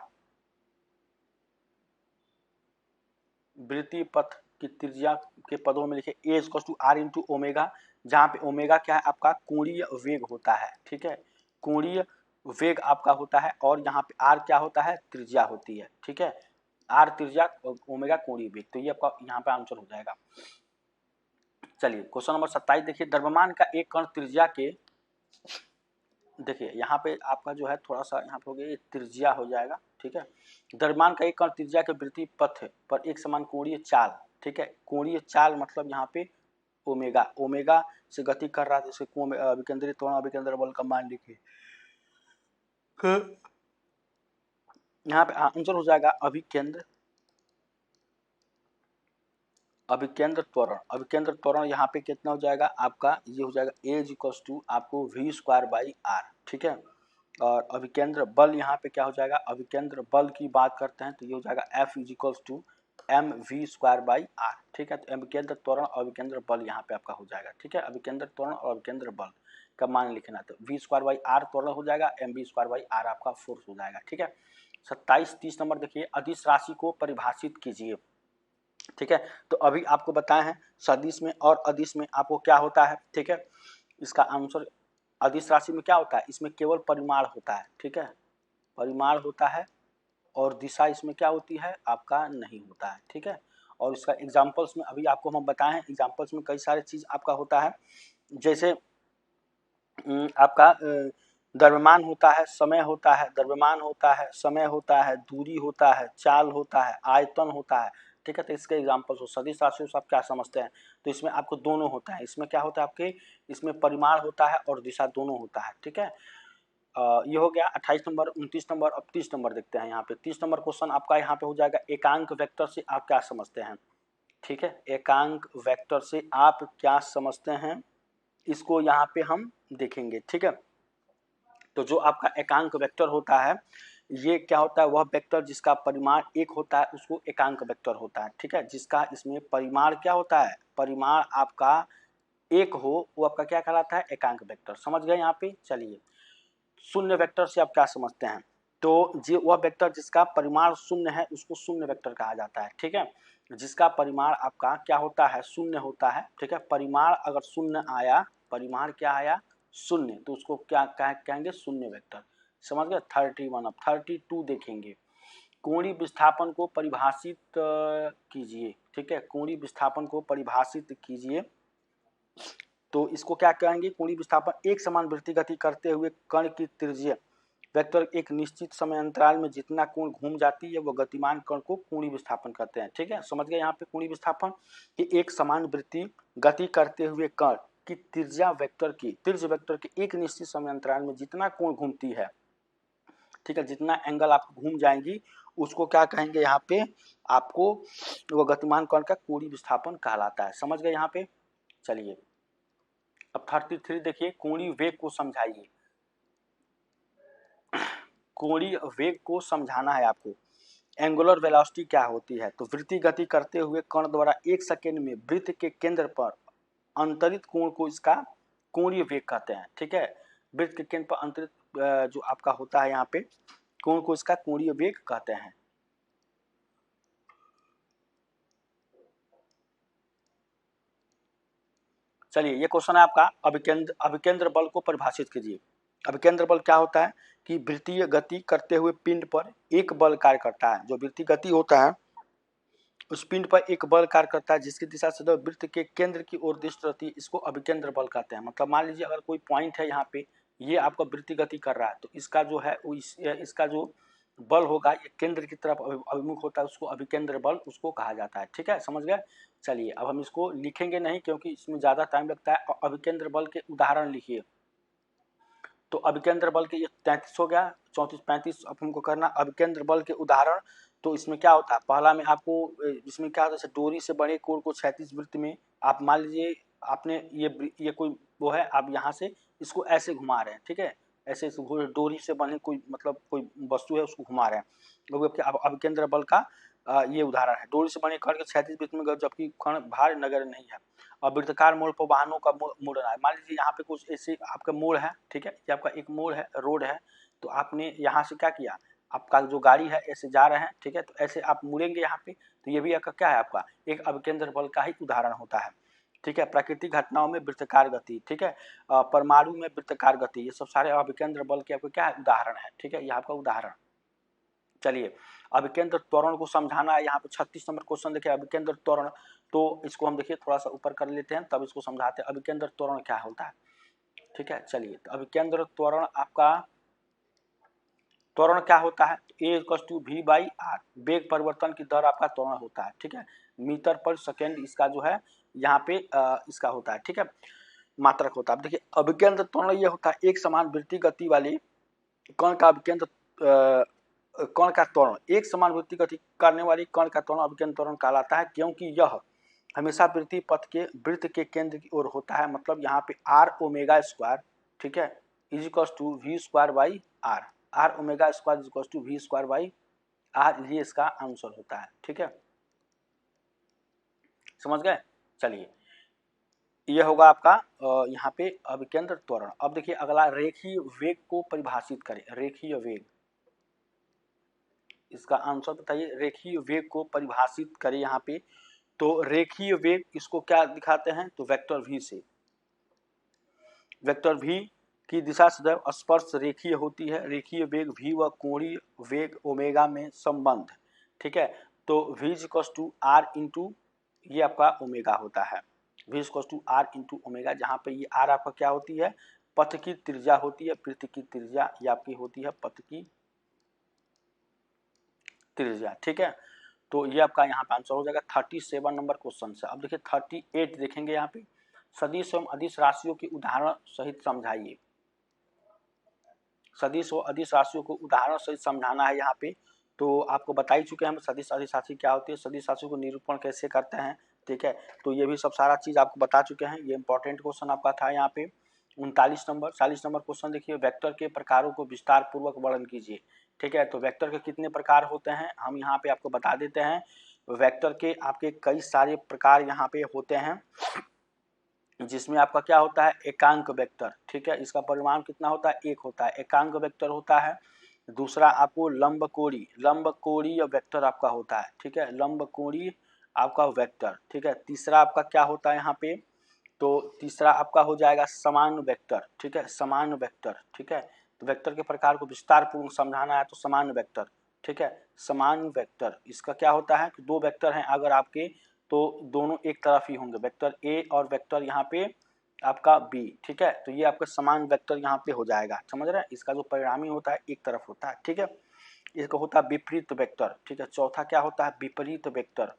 वृत्तीय पथ की त्रिज्या के पदों में लिखे a = r × ओमेगा, जहाँ पे ओमेगा क्या है आपका? कोणीय वेग होता है। ठीक है, कोणीय वेग आपका होता है, और यहाँ पे r क्या होता है? त्रिज्या होती है। ठीक है, r त्रिज्या, ओमेगा कोणीय वेग, तो ये आपका यहाँ पे आंसर हो जाएगा। चलिए क्वेश्चन नंबर 27 देखिए, द्रव्यमान का एक कण त्रिज्या के, देखिए यहाँ पे आपका जो है थोड़ा सा यहाँ पे हो गया, ये त्रिज्या हो जाएगा। ठीक है, द्रव्यमान का एक कण त्रिज्या के वृत्तीय पथ पर एक समान कोणीय चाल, ठीक है, कोणीय चाल मतलब यहाँ पे ओमेगा, ओमेगा से गति कर रहा है, जैसे अभिकेंद्रित त्वरण अभिकेंद्र बल का मान लिखिए। यहाँ पे आंसर हो जाएगा अभिकेंद्र त्वरण यहाँ पे कितना हो जाएगा आपका? ये हो जाएगा a = आपको v²/r। ठीक है, और अभिकेंद्र बल यहाँ पे क्या हो जाएगा? अभिकेंद्र बल की बात करते हैं तो ये हो जाएगा F = mv²/r। ठीक है, तो अभिकेंद्र त्वरण और अभिकेंद्र बल यहाँ पे आपका हो जाएगा। ठीक है, अभिकेंद्र त्वरण और अभिकेंद्र बल का मान लिखना, तो v²/r त्वरण हो जाएगा, mv²/r आपका फोर्स हो जाएगा। ठीक है, 27-30 नंबर देखिए, अदिश राशि को परिभाषित कीजिए। ठीक है, तो अभी आपको बताए हैं सदिश में और अदिश में आपको क्या होता है। ठीक है, इसका आंसर, अदिश राशि में क्या होता है? इसमें केवल परिमाण होता है। ठीक है, परिमाण होता है, और दिशा इसमें क्या होती है आपका? नहीं होता है। ठीक है, और इसका एग्जाम्पल्स में अभी आपको हम बताए हैं, एग्जाम्पल्स में कई सारे चीज आपका होता है, जैसे आपका द्रव्यमान होता है, समय होता है, द्रव्यमान होता है, समय होता है, दूरी होता है, चाल होता है, आयतन होता है। ठीक है, तो इसके एग्जाम्पल्स हो। सदिश राशियों से आप क्या समझते हैं? तो इसमें आपको दोनों होता है, इसमें क्या होता है आपके? इसमें परिमाण होता है और दिशा दोनों होता है। ठीक है, ये हो गया 28 नंबर। 29 नंबर, अब 30 नंबर देखते हैं। यहाँ पे 30 नंबर क्वेश्चन आपका यहाँ पे हो जाएगा, एकांक वेक्टर से आप क्या समझते हैं? ठीक है, एकांक वेक्टर से आप क्या समझते हैं, इसको यहाँ पे हम देखेंगे। ठीक है, तो जो आपका एकांक वेक्टर होता है, ये क्या होता है? वह वेक्टर जिसका परिमाण एक होता है उसको एकांक वेक्टर होता है। ठीक है, जिसका इसमें परिमाण क्या होता है? परिमाण आपका एक हो, वो आपका क्या कहलाता है? एकांक वेक्टर। समझ गए यहाँ पे? चलिए, शून्य वेक्टर से आप क्या समझते हैं? तो जो वह वेक्टर जिसका परिमाण शून्य है उसको शून्य वेक्टर कहा जाता है। ठीक है, जिसका परिमाण आपका क्या होता है? शून्य होता है। ठीक है, परिमाण अगर शून्य आया, परिमाण क्या आया? शून्य, तो उसको क्या कहेंगे? शून्य वेक्टर। समझ गए? 31। अब 32 देखेंगे, कोणीय विस्थापन को परिभाषित कीजिए। ठीक है, कोणीय विस्थापन को परिभाषित कीजिए। तो इसको क्या कहेंगे, कोणीय विस्थापन एक समान वृत्तीय गति करते हुए कण की त्रिज्या वेक्टर एक निश्चित समय अंतराल में जितना कोण घूम जाती है वो गतिमान कण को कोणीय विस्थापन कहते हैं। ठीक है, समझ गए यहाँ पे कोणीय विस्थापन कि एक समान वृत्तीय गति करते हुए कण की त्रिज्या वेक्टर की एक निश्चित समय अंतराल में जितना कोण घूमती है, ठीक है, जितना एंगल आप घूम जाएंगी उसको क्या कहेंगे यहाँ पे आपको, वो गतिमान कण का कोणीय विस्थापन कहलाता है। समझ गए यहाँ पे। चलिए अब 33 देखिए, कोणीय वेग को समझाइए। कोणीय वेग को समझाना है आपको। एंगुलर वेलोसिटी क्या होती है, तो वृत्तीय गति करते हुए कण द्वारा एक सेकेंड में वृत्त के केंद्र पर अंतरित कोण को इसका कोणीय वेग कहते हैं। ठीक है, वृत्त के केंद्र पर अंतरित जो आपका होता है यहाँ पे कोण को इसका कोणीय वेग कहते हैं। चलिए ये क्वेश्चन है आपका, अभिकेंद्र बल को परिभाषित कीजिए। अभिकेंद्र बल क्या होता है कि वृत्तीय गति करते हुए पिंड पर एक बल कार्य करता है। जो वृत्तीय गति होता है उस पिंड पर एक बल कार्य करता है जिसकी दिशा सदैव वृत्त के केंद्र की ओर दिष्ट रहती है, इसको अभिकेंद्र बल कहते हैं। मतलब मान लीजिए अगर कोई पॉइंट है यहाँ पे, ये आपका वृत्तीय गति कर रहा है तो इसका जो है इसका जो बल होगा ये केंद्र की तरफ अभिमुख होता है, उसको अभिकेंद्र बल उसको कहा जाता है। ठीक है, समझ गए। चलिए अब हम इसको लिखेंगे नहीं क्योंकि इसमें ज़्यादा टाइम लगता है। अभिकेंद्र बल के उदाहरण लिखिए। तो अभिकेंद्र बल के ये 33 हो गया, 34 35 अब हमको करना अभिकेंद्र बल के उदाहरण। तो इसमें क्या होता है, पहला में आपको इसमें क्या होता है, डोरी से बने कोण को क्षैतिज वृत्त में आप मान लीजिए आपने ये कोई वो है, आप यहाँ से इसको ऐसे घुमा रहे हैं। ठीक है, ऐसे डोरी से बने कोई मतलब कोई वस्तु है उसको घुमा रहे हैं, वो अभिकेंद्र बल का ये उदाहरण है। डोरी से बने कण के क्षैतिज वृत्त में जबकि कण भार नगर नहीं है और वृत्ताकार मोड़ पर वाहनों का मुड़ना है। मान लीजिए यहाँ पे कुछ ऐसे आपका मोड़ है, ठीक है, ये आपका एक मोड़ है, रोड है, तो आपने यहाँ से क्या किया, आपका जो गाड़ी है ऐसे जा रहे हैं, ठीक है, तो ऐसे आप मुड़ेंगे यहाँ पे, तो ये भी आपका क्या है, आपका एक अभिकेंद्र बल का ही उदाहरण होता है। ठीक है, प्राकृतिक घटनाओं में वृत्ताकार गति, ठीक है, परमाणु में वृत्ताकार गति, ये सब सारे अभिकेंद्र बल के आपको क्या है, उदाहरण है। ठीक है, ये आपका उदाहरण। चलिए अभिकेंद्र त्वरण को समझाना है। यहाँ पे 36 नंबर क्वेश्चन देखिए, अभिकेंद्र त्वरण। तो इसको हम देखिए थोड़ा सा ऊपर कर लेते हैं तब इसको समझाते हैं अभिकेंद्र त्वरण क्या होता है। ठीक है, चलिए तो अभिकेंद्र त्वरण आपका त्वरण क्या होता है, a=v/r, वेग परिवर्तन की दर आपका त्वरण होता है। ठीक है, मीटर पर सेकेंड इसका जो है यहाँ पे इसका होता है। ठीक है, मात्रक होता है। अब देखिए अभिकेंद्र त्वरण ये होता है एक समान वृत्तीय गति वाली कण का अभिकेंद्र कण का त्वरण, एक समान वृत्तीय गति करने वाली कण का त्वरण अभिकेंद्र त्वरण कहलाता है, क्योंकि यह हमेशा वृत्तीय पथ के वृत्त के केंद्र की ओर होता है। मतलब यहाँ पे आर ओमेगा स्क्वायर, ठीक है, is equals to V square by R, R omega square is equals to V square by R, ये इसका आंसर होता है। ठीक है, समझ गए। चलिए ये होगा आपका यहाँ पे अभिकेंद्र त्वरण। अब देखिए अगला रेखीय वेग को परिभाषित करें। रेखीय वेग, इसका आंसर बताइए। रेखीय वेग को परिभाषित करें यहाँ पे, तो रेखीय वेग इसको क्या दिखाते हैं, तो वेक्टर v से। वेक्टर v की दिशा सदैव स्पर्श रेखीय होती है। रेखीय वेग v व कोणीय वेग ओमेगा में संबंध। ठीक है, तो v equals to r into ये आपका ओमेगा होता है। v equals to r into omega, जहाँ पे ये r आपका क्या होती है, पथ की त्रिज्या होती है। वृत्त की त्रिज्या ये आपकी होती है पथ की त्रिज्या। ठीक है, तो ये आपका यहाँ पे आंसर हो जाएगा 37 नंबर क्वेश्चन से। अब देखिए 38 देखेंगे यहाँ पे, सदिश एवं अदिश राशियों की उदाहरण सहित समझाइए। सदिश व अदिश राशियों को उदाहरण सहित समझाना है यहाँ पे। तो आपको बता ही चुके हैं हम सदिश अदिश राशि क्या होती है, सदिश राशि को निरूपण कैसे करते हैं। ठीक है, तो ये भी सब सारा चीज आपको बता चुके हैं। ये इंपॉर्टेंट क्वेश्चन आपका था यहाँ पे 39 नंबर क्वेश्चन देखिए, वेक्टर के प्रकारों को विस्तार पूर्वक वर्णन कीजिए। ठीक है, तो वेक्टर के कितने प्रकार होते हैं हम यहाँ पे आपको बता देते हैं। वेक्टर के आपके कई सारे प्रकार यहाँ पे होते हैं, जिसमें आपका क्या होता है, एकांक वेक्टर। ठीक है, इसका परिमाण कितना होता है, एक होता है, एकांक वेक्टर होता है। दूसरा आपको लंबकोणीय वेक्टर आपका होता है। ठीक है, लंबकोणीय आपका वेक्टर। ठीक है, तीसरा आपका क्या होता है यहाँ पे, तो तीसरा आपका हो जाएगा समान वेक्टर। ठीक है, समान वेक्टर। ठीक है, तो वेक्टर के प्रकार को विस्तार पूर्वक समझाना है तो समान वेक्टर। ठीक है, समान वेक्टर इसका क्या होता है कि दो वेक्टर हैं अगर आपके, तो दोनों एक तरफ ही होंगे। वेक्टर ए और वेक्टर यहाँ पे आपका बी, ठीक है। तो ये आपका समान वेक्टर यहाँ पे हो जाएगा, समझ रहे हैं। इसका जो परिणामी होता है एक तरफ होता है, ठीक है। इसका होता है विपरीत वेक्टर, ठीक है। चौथा क्या होता है, विपरीत वेक्टर।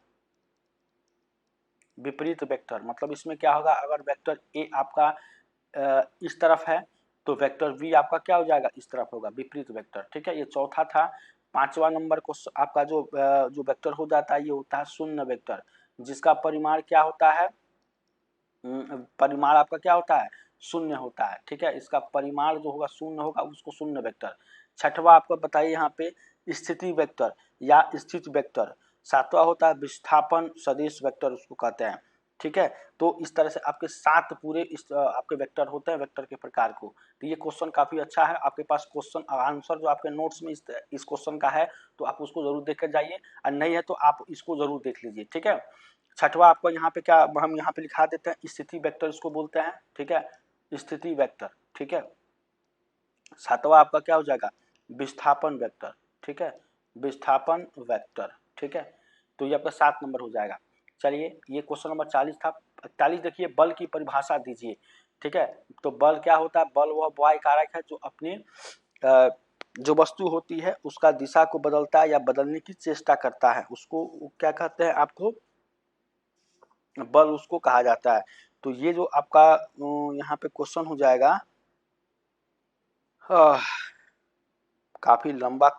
विपरीत वेक्टर मतलब इसमें क्या होगा, अगर वेक्टर ए आपका इस तरफ है तो वेक्टर बी आपका क्या हो जाएगा, इस तरफ होगा, विपरीत वेक्टर, ठीक है। ये चौथा था। पांचवा नंबर को आपका जो वेक्टर हो जाता है ये होता है शून्य वेक्टर, जिसका परिमाण क्या होता है, परिमाण आपका क्या होता है, शून्य होता है, ठीक है। इसका परिमाण जो होगा शून्य होगा, उसको शून्य वेक्टर। छठवा आपको बताइए यहाँ पे स्थिति वेक्टर या स्थित वेक्टर। सातवां होता है विस्थापन सदिश वेक्टर, उसको कहते हैं, ठीक है। तो इस तरह से आपके 7 पूरे आपके वेक्टर होते हैं, वेक्टर के प्रकार को। तो ये क्वेश्चन काफी अच्छा है, आपके पास क्वेश्चन आंसर जो आपके नोट्स में इस क्वेश्चन का है तो आप उसको जरूर देख कर जाइए, और नहीं है तो आप इसको जरूर देख लीजिए, ठीक है। छठवा आपको यहाँ पे क्या, हम यहाँ पे लिखा देते हैं स्थिति वेक्टर, इसको बोलते हैं, ठीक है, स्थिति वेक्टर, ठीक है। सातवां आपका क्या हो जाएगा, विस्थापन वेक्टर, ठीक है, विस्थापन वेक्टर, ठीक है। तो ये आपका 7 नंबर हो जाएगा। चलिए ये क्वेश्चन नंबर 40 था। 41 देखिए, बल की परिभाषा दीजिए, ठीक है। तो बल क्या होता है, बल वह बाह्य कारक है जो अपने जो वस्तु होती है उसका दिशा को बदलता है या बदलने की चेष्टा करता है, उसको क्या कहते हैं, आपको बल उसको कहा जाता है। तो ये जो आपका यहाँ पे क्वेश्चन हो जाएगा, काफी लंबा।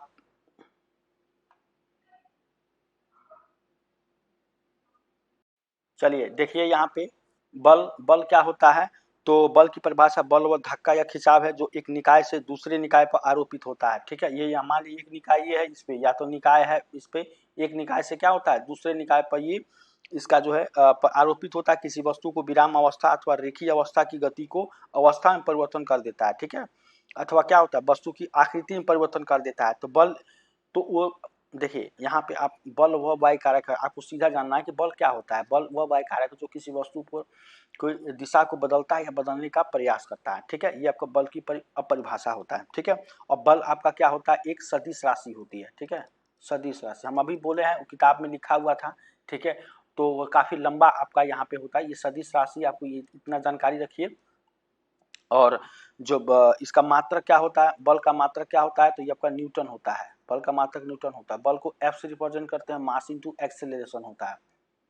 चलिए देखिए यहाँ पे बल, बल क्या होता है, तो बल की परिभाषा, बल व धक्का या खिंचाव है जो एक निकाय से दूसरे निकाय पर आरोपित होता है, ठीक है। ये मान लीजिए एक निकाय ये है, इस पे या तो निकाय है, इस पे एक निकाय से क्या होता है, दूसरे निकाय पर ये इसका जो है आरोपित होता है, किसी वस्तु को विराम अवस्था अथवा रेखीय अवस्था की गति को अवस्था में परिवर्तन कर देता है, ठीक है। अथवा क्या होता है, वस्तु की आकृति में परिवर्तन कर देता है। तो बल, तो वो देखिए यहाँ पे आप बल वह बाह्य कारक है, आपको सीधा जानना है कि बल क्या होता है। बल वह बाह्य कारक है जो किसी वस्तु पर कोई दिशा को बदलता है या बदलने का प्रयास करता है, ठीक है। ये आपका बल की अपरिभाषा होता है, ठीक है। और बल आपका क्या होता है, एक सदिश राशि होती है, ठीक है, सदिश राशि। हम अभी बोले हैं, किताब में लिखा हुआ था, ठीक है। तो काफी लंबा आपका यहाँ पे होता है ये सदिश राशि, आपको ये इतना जानकारी रखिए। और जो इसका मात्रक क्या होता है, बल का मात्रक क्या होता है, तो ये आपका न्यूटन होता है, बल का मात्रक न्यूटन होता है। बल को एफ से रिप्रेजेंट करते हैं, मास इनटू एक्सेलरेशन होता है,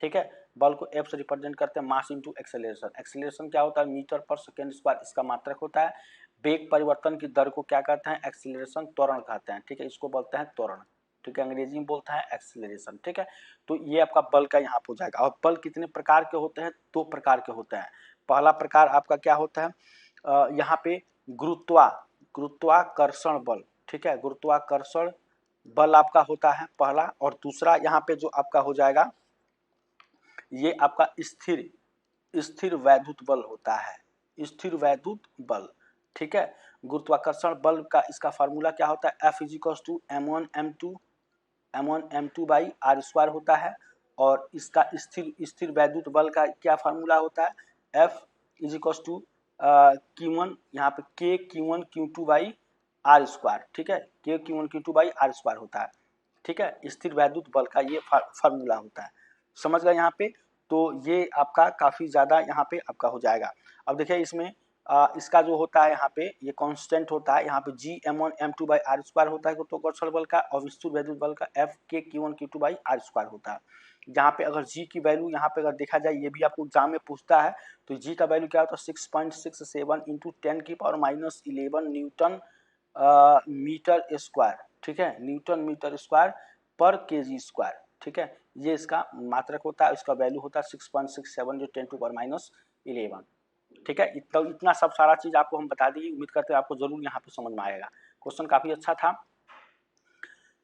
ठीक है। बल को एफ से रिप्रेजेंट करते हैं, मास इनटू एक्सेलरेशन। एक्सेलरेशन क्या होता है, मीटर पर सेकेंड स्क्वायर इसका मात्रक होता है। वेग परिवर्तन की दर को क्या कहते हैं, एक्सेलरेशन, त्वरण कहते हैं, ठीक है। इसको बोलते हैं त्वरण, ठीक है, अंग्रेजी में बोलता है एक्सेलरेशन, ठीक है। तो ये आपका बल का यहाँ पे हो जाएगा। और बल कितने प्रकार के होते हैं, 2 प्रकार के होते हैं। पहला प्रकार आपका क्या होता है, यहाँ पे गुरुत्वाकर्षण बल, ठीक है, गुरुत्वाकर्षण बल आपका होता है पहला। और दूसरा यहाँ पे जो आपका हो जाएगा, ये आपका स्थिर स्थिर वैद्युत बल होता है, स्थिर वैद्युत बल, ठीक है। गुरुत्वाकर्षण बल का इसका फार्मूला क्या होता है, F equals to m1 m2 by R square होता है। और इसका स्थिर वैद्युत बल का क्या फार्मूला होता है, F इजिकल्स टू Q1, यहाँ पे K Q1 Q2 by R square, ठीक है, K Q1 Q2 by R square होता है, ठीक है। स्थिर वैद्युत बल का ये फार्मूला होता है, समझ गए यहाँ पे। तो ये आपका काफी ज्यादा यहाँ पे आपका हो जाएगा। अब देखिए इसमें इसका जो होता है यहाँ पे ये कांस्टेंट होता है, यहाँ पे G m1 m2 by R square होता है गुरुत्वाकर्षण बल का, और स्थिर वैद्युत बल का F K Q1 Q2 by R square होता है। जहाँ पे अगर G की वैल्यू यहाँ पे अगर देखा जाए, ये भी आपको एग्जाम में पूछता है, तो G का वैल्यू क्या होता है, 6.67 इंटू 10⁻11 न्यूटन मीटर स्क्वायर, ठीक है, न्यूटन मीटर स्क्वायर पर केजी स्क्वायर, ठीक है। ये इसका मात्रक होता है, इसका वैल्यू होता है 6.67 जो 10⁻11, ठीक है। इतना सब सारा चीज आपको हम बता दिए, उम्मीद करते हैं आपको जरूर यहाँ पे समझ में आएगा। क्वेश्चन काफी अच्छा था।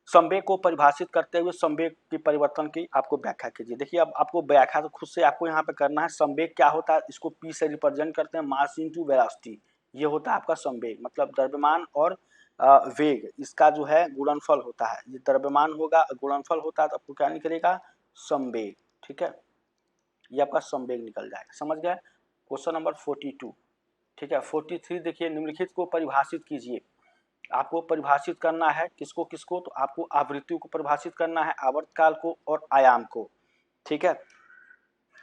संवेग को परिभाषित करते हुए संवेग के परिवर्तन की आपको व्याख्या कीजिए। देखिए अब आपको व्याख्या तो खुद से आपको यहाँ पे करना है। संवेग क्या होता है, इसको P से रिप्रेजेंट करते हैं, मास इनटू वेलोसिटी। ये होता है आपका संवेग, मतलब द्रव्यमान और वेग, इसका जो है गुणनफल होता है। ये द्रव्यमान होगा, गुणनफल होता है, तो आपको क्या निकलेगा, संवेग, ठीक है। ये आपका संवेग निकल जाएगा, समझ गए। क्वेश्चन नंबर 42, ठीक है। 43 देखिए, निम्नलिखित को परिभाषित कीजिए। आपको परिभाषित करना है किसको किसको, तो आपको आवृत्ति को परिभाषित करना है, आवर्तकाल को और आयाम को, ठीक है।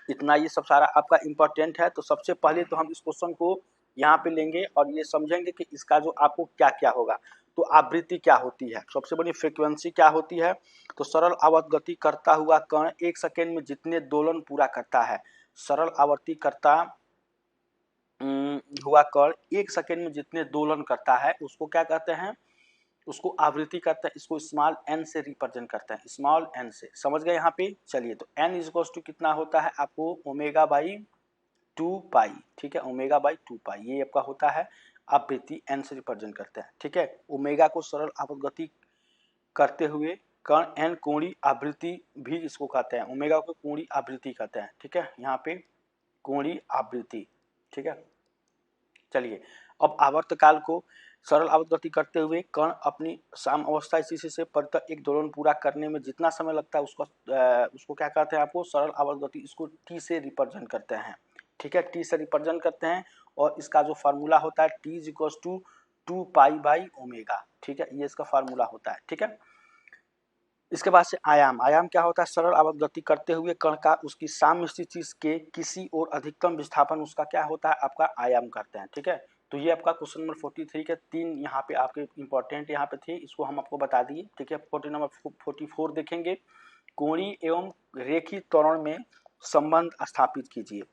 इतना ये सब सारा आपका इम्पोर्टेंट है। तो सबसे पहले तो हम इस क्वेश्चन को यहाँ पे लेंगे और ये समझेंगे कि इसका जो आपको क्या क्या होगा। तो आवृत्ति क्या होती है, सबसे बड़ी फ्रीक्वेंसी क्या होती है। तो सरल आवर्त गति करता हुआ कण 1 सेकेंड में जितने दोलन पूरा करता है, सरल आवर्ती करता हुआ कण 1 सेकेंड में जितने दोलन करता है उसको क्या कहते हैं, उसको आवृत्ति कहते हैं। इसको स्मॉल एन से रिप्रेजेंट करते हैं, स्मॉल एन से। समझ गए यहाँ पे। चलिए, तो एन इक्वल्स टू कितना होता है आपको, ओमेगा बाई 2 पाई। ठीक है, ओमेगा बाई 2 पाई ये आपका होता है आवृत्ति, एन से रिप्रेजेंट करते हैं। ठीक है, ओमेगा को सरल आवर्त गति करते हुए कण एन कोणीय आवृत्ति भी इसको कहते हैं, ओमेगा को कोणीय आवृत्ति कहते हैं। ठीक है, यहाँ पे कोणीय आवृत्ति। ठीक है, चलिए अब आवर्तकाल को सरल आवर्त गति करते हुए कण अपनी साम अवस्था स्थिति से परितः एक दोलन पूरा करने में जितना समय लगता है उसको क्या कहते हैं आपको, सरल आवर्त गति। इसको टी से रिप्रेजेंट करते हैं। ठीक है, टी से रिप्रेजेंट करते हैं और इसका जो फार्मूला होता है T is equal to 2 pi by omega. ठीक है, ये इसका फार्मूला होता है। ठीक है, इसके बाद से आयाम। आयाम क्या होता है, सरल आवर्त गति करते हुए कण का उसकी साम्य स्थिति के किसी और अधिकतम विस्थापन, उसका क्या होता है आपका आयाम करते हैं। ठीक है, तो ये आपका क्वेश्चन नंबर 43 के 3 यहाँ पे आपके इंपॉर्टेंट यहाँ पे थे, इसको हम आपको बता दिए। ठीक है, 44 देखेंगे, कोणीय एवं रेखीय त्वरण में संबंध स्थापित कीजिए।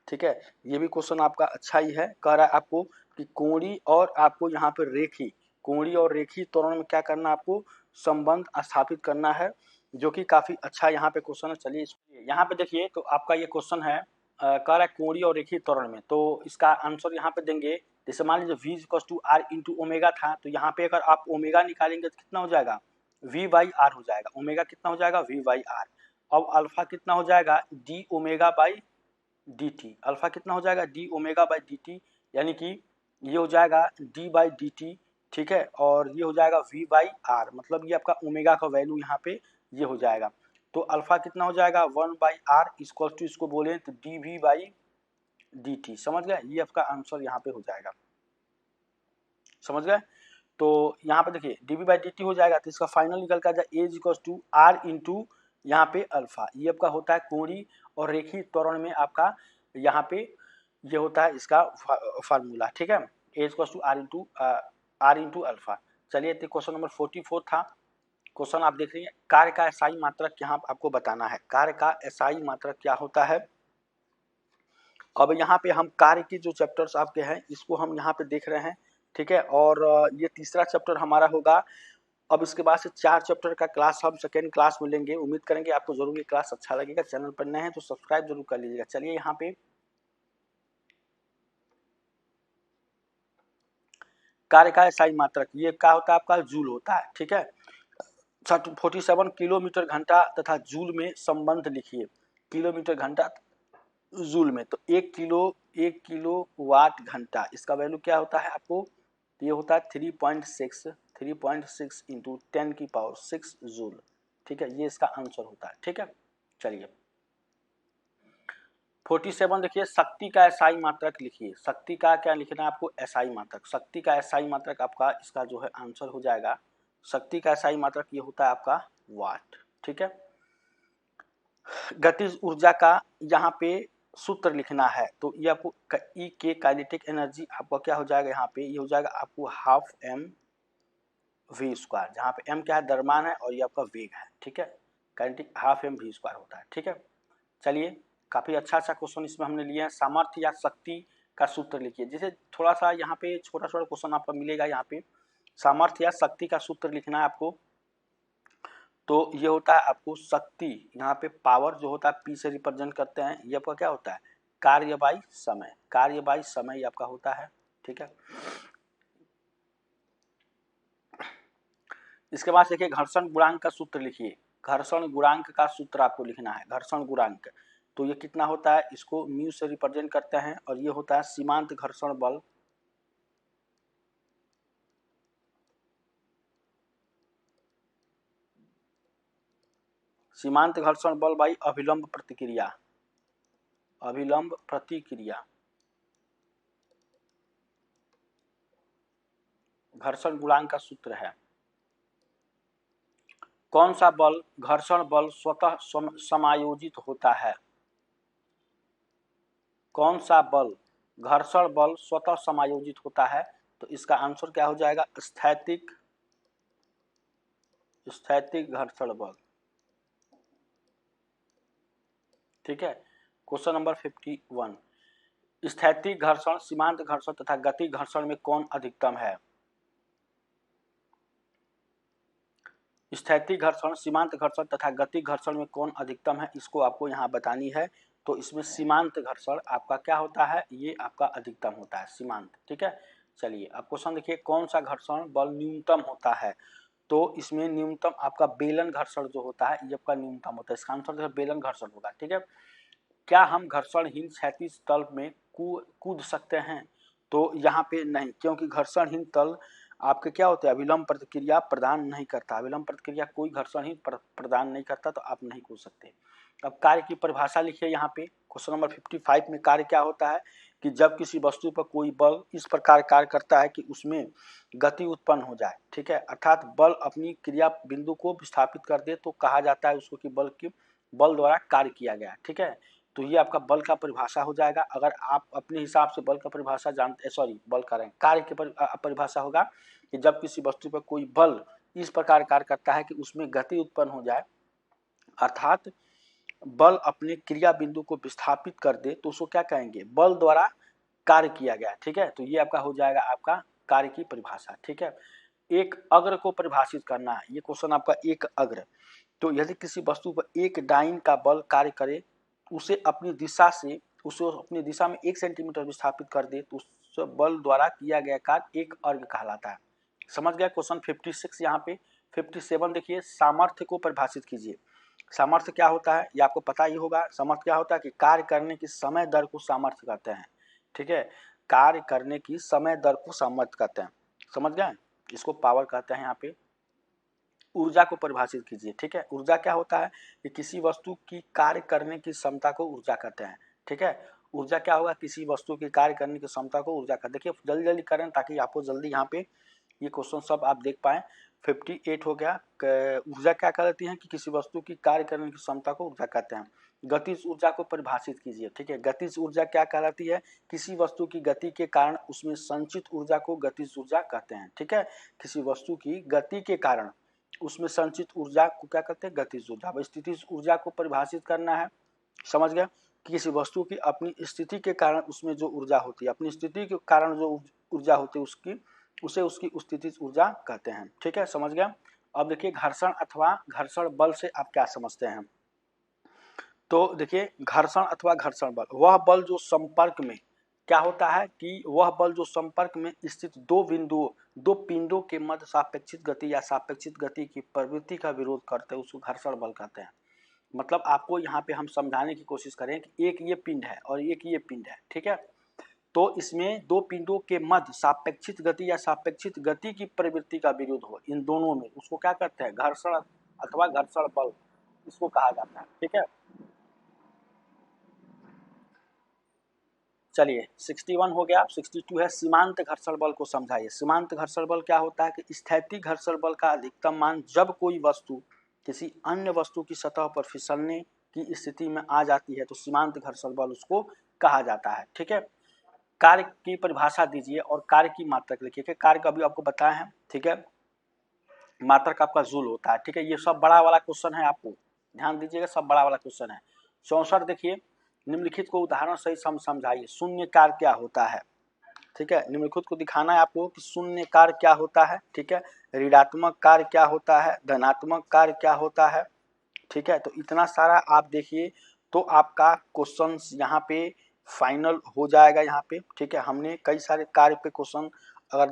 ठीक है, ये भी क्वेश्चन आपका अच्छा ही है। कह रहा है आपको कि कोणीय और आपको यहाँ पे रेखीय, कोणीय और रेखीय त्वरण में क्या करना है आपको, संबंध स्थापित करना है, जो कि काफी अच्छा यहाँ पे क्वेश्चन है। चलिए यहाँ पे देखिए, तो आपका ये क्वेश्चन है, कह रहा है कोणीय और रेखीय त्वरण में, तो इसका आंसर यहाँ पे देंगे। जैसे मान लीजिए v equal to are into omega था, तो यहाँ पे अगर आप ओमेगा निकालेंगे तो कितना हो जाएगा, v बाई आर हो जाएगा। ओमेगा कितना हो जाएगा, v बाई आर। अब अल्फा कितना हो जाएगा, D omega by D T. Alpha कितना हो जाएगा, D omega by D T, यानी कि ये हो जाएगा डी बाई डी टी। ठीक है, और ये हो जाएगा वी बाई आर, मतलब ये आपका ओमेगा का वैल्यू यहाँ पे ये हो जाएगा। तो अल्फा कितना हो जाएगा, 1 बाई आर इक्वल टू, इसको बोले तो D V by D T. समझ गए, ये आपका आंसर यहाँ पे हो जाएगा। समझ गए, तो यहाँ पे देखिए D V by D T हो जाएगा, तो इसका फाइनल निकल कर जाए as equal to are into यहाँ पे अल्फा। ये आपका होता है कोणीय और रेखीय त्वरण में आपका यहाँ पे ये होता है इसका फार्मूला। ठीक है, a equal to are into alpha. चलिए, तो क्वेश्चन नंबर 44 था। क्वेश्चन आप देख रही हैं, कार्य का एसआई मात्रक यहाँ आपको बताना है। कार्य का एसआई मात्रक क्या होता है। अब यहाँ पे हम कार्य की जो चैप्टर्स आपके हैं इसको हम यहाँ पे देख रहे हैं। ठीक है, और ये तीसरा चैप्टर हमारा होगा। अब इसके बाद से 4 चैप्टर का क्लास हम सेकेंड क्लास में लेंगे। उम्मीद करेंगे आपको जरूर ये क्लास अच्छा लगेगा। चैनल पर नए हैं तो सब्सक्राइब जरूर कर लीजिएगा। चलिए, यहाँ पे कार्य का एसआई मात्रक ये क्या होता है आपका, जूल होता है। ठीक है, 47 किलोमीटर घंटा तथा जूल में संबंध लिखिए। किलोमीटर घंटा जूल में, तो 1 किलो वाट घंटा, इसका वैल्यू क्या होता है आपको, ये होता है 3.6 इंटू 10 की पावर 6 जूल। ठीक है, ये इसका आंसर होता है। ठीक है, चलिए 47 देखिए, शक्ति का एसआई मात्रक लिखिए। शक्ति का क्या लिखना है आपको, एसआई मात्रक। शक्ति का एसआई मात्रक आपका इसका जो है आंसर हो जाएगा, शक्ति का एसआई मात्रक ये होता है आपका वाट। ठीक है, गतिज ऊर्जा का यहाँ पे सूत्र लिखना है, तो ये आपको ई के काइनेटिक एनर्जी आपका क्या हो जाएगा, यहाँ पे ये हो जाएगा आपको हाफ एम वी स्क्वायर, जहाँ पे एम क्या है, द्रव्यमान है, और ये आपका वेग है। ठीक है, kinetic half M V square होता है। ठीक है, चलिए काफी अच्छा क्वेश्चन इसमें हमने लिए हैं। सामर्थ्य या शक्ति का सूत्र लिखिए। जैसे थोड़ा सा यहाँ पे छोटा छोटा क्वेश्चन आपका मिलेगा। यहाँ पे सामर्थ्य या शक्ति का सूत्र लिखना है आपको, तो ये होता है आपको शक्ति, यहाँ पे पावर जो होता है पी से रिप्रेजेंट करते हैं। ये आपका क्या होता है, कार्य बाई समय। कार्य बाई समय ये आपका होता है। ठीक है, इसके बाद देखिए घर्षण गुणांक का सूत्र लिखिए। घर्षण गुणांक का सूत्र आपको लिखना है, घर्षण गुणांक, तो ये कितना होता है, इसको म्यू से रिप्रेजेंट करते हैं, और ये होता है सीमांत घर्षण बल। सीमांत घर्षण बल बाई अभिलंब प्रतिक्रिया। अभिलंब प्रतिक्रिया घर्षण गुणांक का सूत्र है। कौन सा बल घर्षण बल स्वतः समायोजित होता है? कौन सा बल घर्षण बल स्वतः समायोजित होता है? तो इसका आंसर क्या हो जाएगा? स्थैतिक घर्षण बल। ठीक है, क्वेश्चन नंबर 51, स्थैतिक घर्षण, सीमांत घर्षण तथा गति घर्षण में कौन अधिकतम है? स्थैतिक घर्षण, सीमांत घर्षण तथा गति घर्षण में कौन अधिकतम है, इसको आपको यहाँ बतानी है। तो इसमें सीमांत घर्षण आपका क्या होता है? ये आपका अधिकतम होता है, सीमांत। ठीक है, चलिए अब क्वेश्चन देखिए, कौन सा घर्षण बल न्यूनतम होता है? तो इसमें न्यूनतम आपका बेलन घर्षण जो होता है ये आपका न्यूनतम होता है। इसका आंसर बेलन घर्षण होगा। ठीक है, क्या हम घर्षणहीन क्षैतिज तल में कूद सकते हैं? तो यहाँ पे नहीं, क्योंकि घर्षणहीन तल आपके क्या होते हैं? अभिलंब प्रतिक्रिया प्रदान नहीं करता। अभिलंब प्रतिक्रिया कोई घर्षणहीन प्रदान नहीं करता, तो आप नहीं कूद सकते। अब कार्य की परिभाषा लिखिए यहाँ पे, क्वेश्चन नंबर 55 में कार्य क्या होता है कि जब किसी वस्तु पर कोई बल इस प्रकार कार्य करता है कि उसमें गति उत्पन्न हो जाए। ठीक है, अर्थात बल अपनी क्रिया बिंदु को विस्थापित कर दे तो कहा जाता है उसको कि बल द्वारा कार्य किया गया। ठीक है, तो ये आपका बल का परिभाषा हो जाएगा। अगर आप अपने हिसाब से बल का परिभाषा जानते, सॉरी बल का रहे कार्य की परिभाषा होगा कि जब किसी वस्तु पर कोई बल इस प्रकार कार्य करता है कि उसमें गति उत्पन्न हो जाए, अर्थात बल अपने क्रिया बिंदु को विस्थापित कर दे, तो उसको क्या कहेंगे? बल द्वारा कार्य किया गया। ठीक है, तो ये आपका हो जाएगा आपका कार्य की परिभाषा। ठीक है, एक अग्र को परिभाषित करना है, ये क्वेश्चन आपका एक अग्र। तो यदि किसी वस्तु पर एक डाइन का बल कार्य करे, उसे अपनी दिशा में 1 सेंटीमीटर विस्थापित कर दे, तो उस बल द्वारा किया गया कार्य एक अर्घ कहलाता है। समझ गया? क्वेश्चन 56 यहाँ पे। 57 देखिए, सामर्थ्य को परिभाषित कीजिए। सामर्थ्य क्या होता है ये आपको पता ही होगा। सामर्थ्य क्या होता है कि कार्य करने की समय दर को सामर्थ्य कहते हैं। ठीक है, कार्य करने की समय दर को सामर्थ्य कहते हैं। समझ गए? इसको पावर कहते हैं यहाँ पे। ऊर्जा को परिभाषित कीजिए। ठीक है, ऊर्जा क्या होता है कि किसी वस्तु की कार्य करने की क्षमता को ऊर्जा कहते हैं। ठीक है, ऊर्जा क्या होगा? किसी वस्तु की कार्य करने की क्षमता को ऊर्जा कहते हैं। देखिए जल्दी जल्दी करें ताकि आपको जल्दी यहाँ पे ये क्वेश्चन सब आप देख पाए। 58 हो गया। ऊर्जा क्या कहती है कि किसी वस्तु की कार्य करने की क्षमता को ऊर्जा कहते हैं। गतिज ऊर्जा को परिभाषित कीजिए। ठीक है, गतिज ऊर्जा क्या कहलाती है? किसी वस्तु की गति के कारण उसमें संचित ऊर्जा को गतिज ऊर्जा कहते हैं। ठीक है, किसी वस्तु की गति के कारण उसमें संचित ऊर्जा को क्या कहते हैं? गतिज ऊर्जा। अब स्थितिज ऊर्जा को परिभाषित करना है। समझ गया? किसी वस्तु की अपनी स्थिति के कारण उसमें जो ऊर्जा होती है, अपनी स्थिति के कारण जो ऊर्जा होती है उसे उसकी स्थितिज ऊर्जा कहते हैं। ठीक है, समझ गया? अब देखिए घर्षण अथवा घर्षण बल से आप क्या समझते हैं? तो देखिए घर्षण अथवा घर्षण बल वह बल जो संपर्क में क्या होता है कि वह बल जो संपर्क में स्थित दो पिंडों के मध्य सापेक्षिक गति या सापेक्षिक गति की प्रवृत्ति का विरोध करते हैं, उसको घर्षण बल कहते हैं। मतलब आपको यहाँ पे हम समझाने की कोशिश करें कि एक ये पिंड है और एक ये पिंड है। ठीक है, तो इसमें दो पिंडों के मध्य सापेक्षिक गति या सापेक्षिक गति की प्रवृत्ति का विरोध हो इन दोनों में, उसको क्या कहते हैं? घर्षण अथवा घर्षण बल इसको कहा जाता है। ठीक है, चलिए 61 हो गया। 62 है, सीमांत घर्षण बल को समझाइए। सीमांत घर्षण बल क्या होता है कि स्थैतिक घर्षण बल का अधिकतम मान जब कोई वस्तु किसी अन्य वस्तु की सतह पर फिसलने की स्थिति में आ जाती है तो सीमांत घर्षण बल उसको कहा जाता है। ठीक है, कार्य की परिभाषा दीजिए और कार्य की मात्रक लिखिए। कार्य का भी आपको बताया है। ठीक है, मात्रक आपका जूल होता है। ठीक है, ये सब बड़ा वाला क्वेश्चन है, आपको ध्यान दीजिएगा, सब बड़ा वाला क्वेश्चन है। 64 देखिए, निम्नलिखित को उदाहरण सही समझाइए। शून्य कार्य क्या होता है? ठीक है, निम्नलिखित को दिखाना है आपको कि शून्य कार्य क्या होता है। ठीक है, ऋणात्मक कार्य क्या होता है, धनात्मक कार्य क्या होता है। ठीक है, तो इतना सारा आप देखिए तो आपका क्वेश्चन यहाँ पे फाइनल हो जाएगा यहाँ पे। ठीक है, हमने कई सारे कार्य पे क्वेश्चन अगर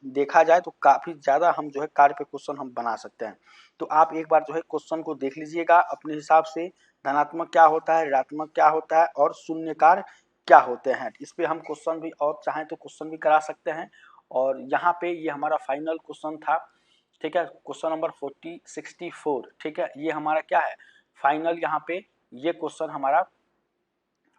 देखा जाए तो काफ़ी ज़्यादा हम जो है कार्य पे क्वेश्चन हम बना सकते हैं। तो आप एक बार जो है क्वेश्चन को देख लीजिएगा अपने हिसाब से, धनात्मक क्या होता है, ऋणात्मक क्या होता है और शून्य कार्य क्या होते हैं। इस पर हम क्वेश्चन भी और चाहें तो क्वेश्चन भी करा सकते हैं। और यहाँ पे ये हमारा फाइनल क्वेश्चन था। ठीक है, क्वेश्चन नंबर 64। ठीक है, ये हमारा क्या है? फाइनल। यहाँ पे ये क्वेश्चन हमारा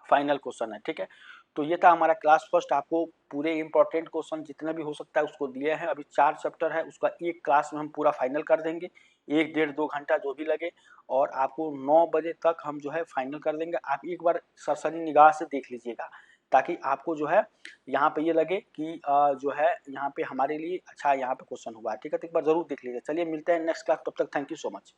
फाइनल क्वेश्चन है। ठीक है, तो ये था हमारा क्लास फर्स्ट। आपको पूरे इंपॉर्टेंट क्वेश्चन जितने भी हो सकता है उसको दिए हैं। अभी 4 चैप्टर है, उसका एक क्लास में हम पूरा फाइनल कर देंगे, 1 डेढ़ 2 घंटा जो भी लगे, और आपको 9 बजे तक हम जो है फाइनल कर देंगे। आप एक बार सरसरी निगाह से देख लीजिएगा, ताकि आपको जो है यहाँ पे ये लगे कि जो है यहाँ पे हमारे लिए अच्छा यहाँ पे क्वेश्चन हुआ है। ठीक है, तो एक बार जरूर देख लीजिए। चलिए मिलते हैं नेक्स्ट क्लास, तब तक थैंक यू सो मच।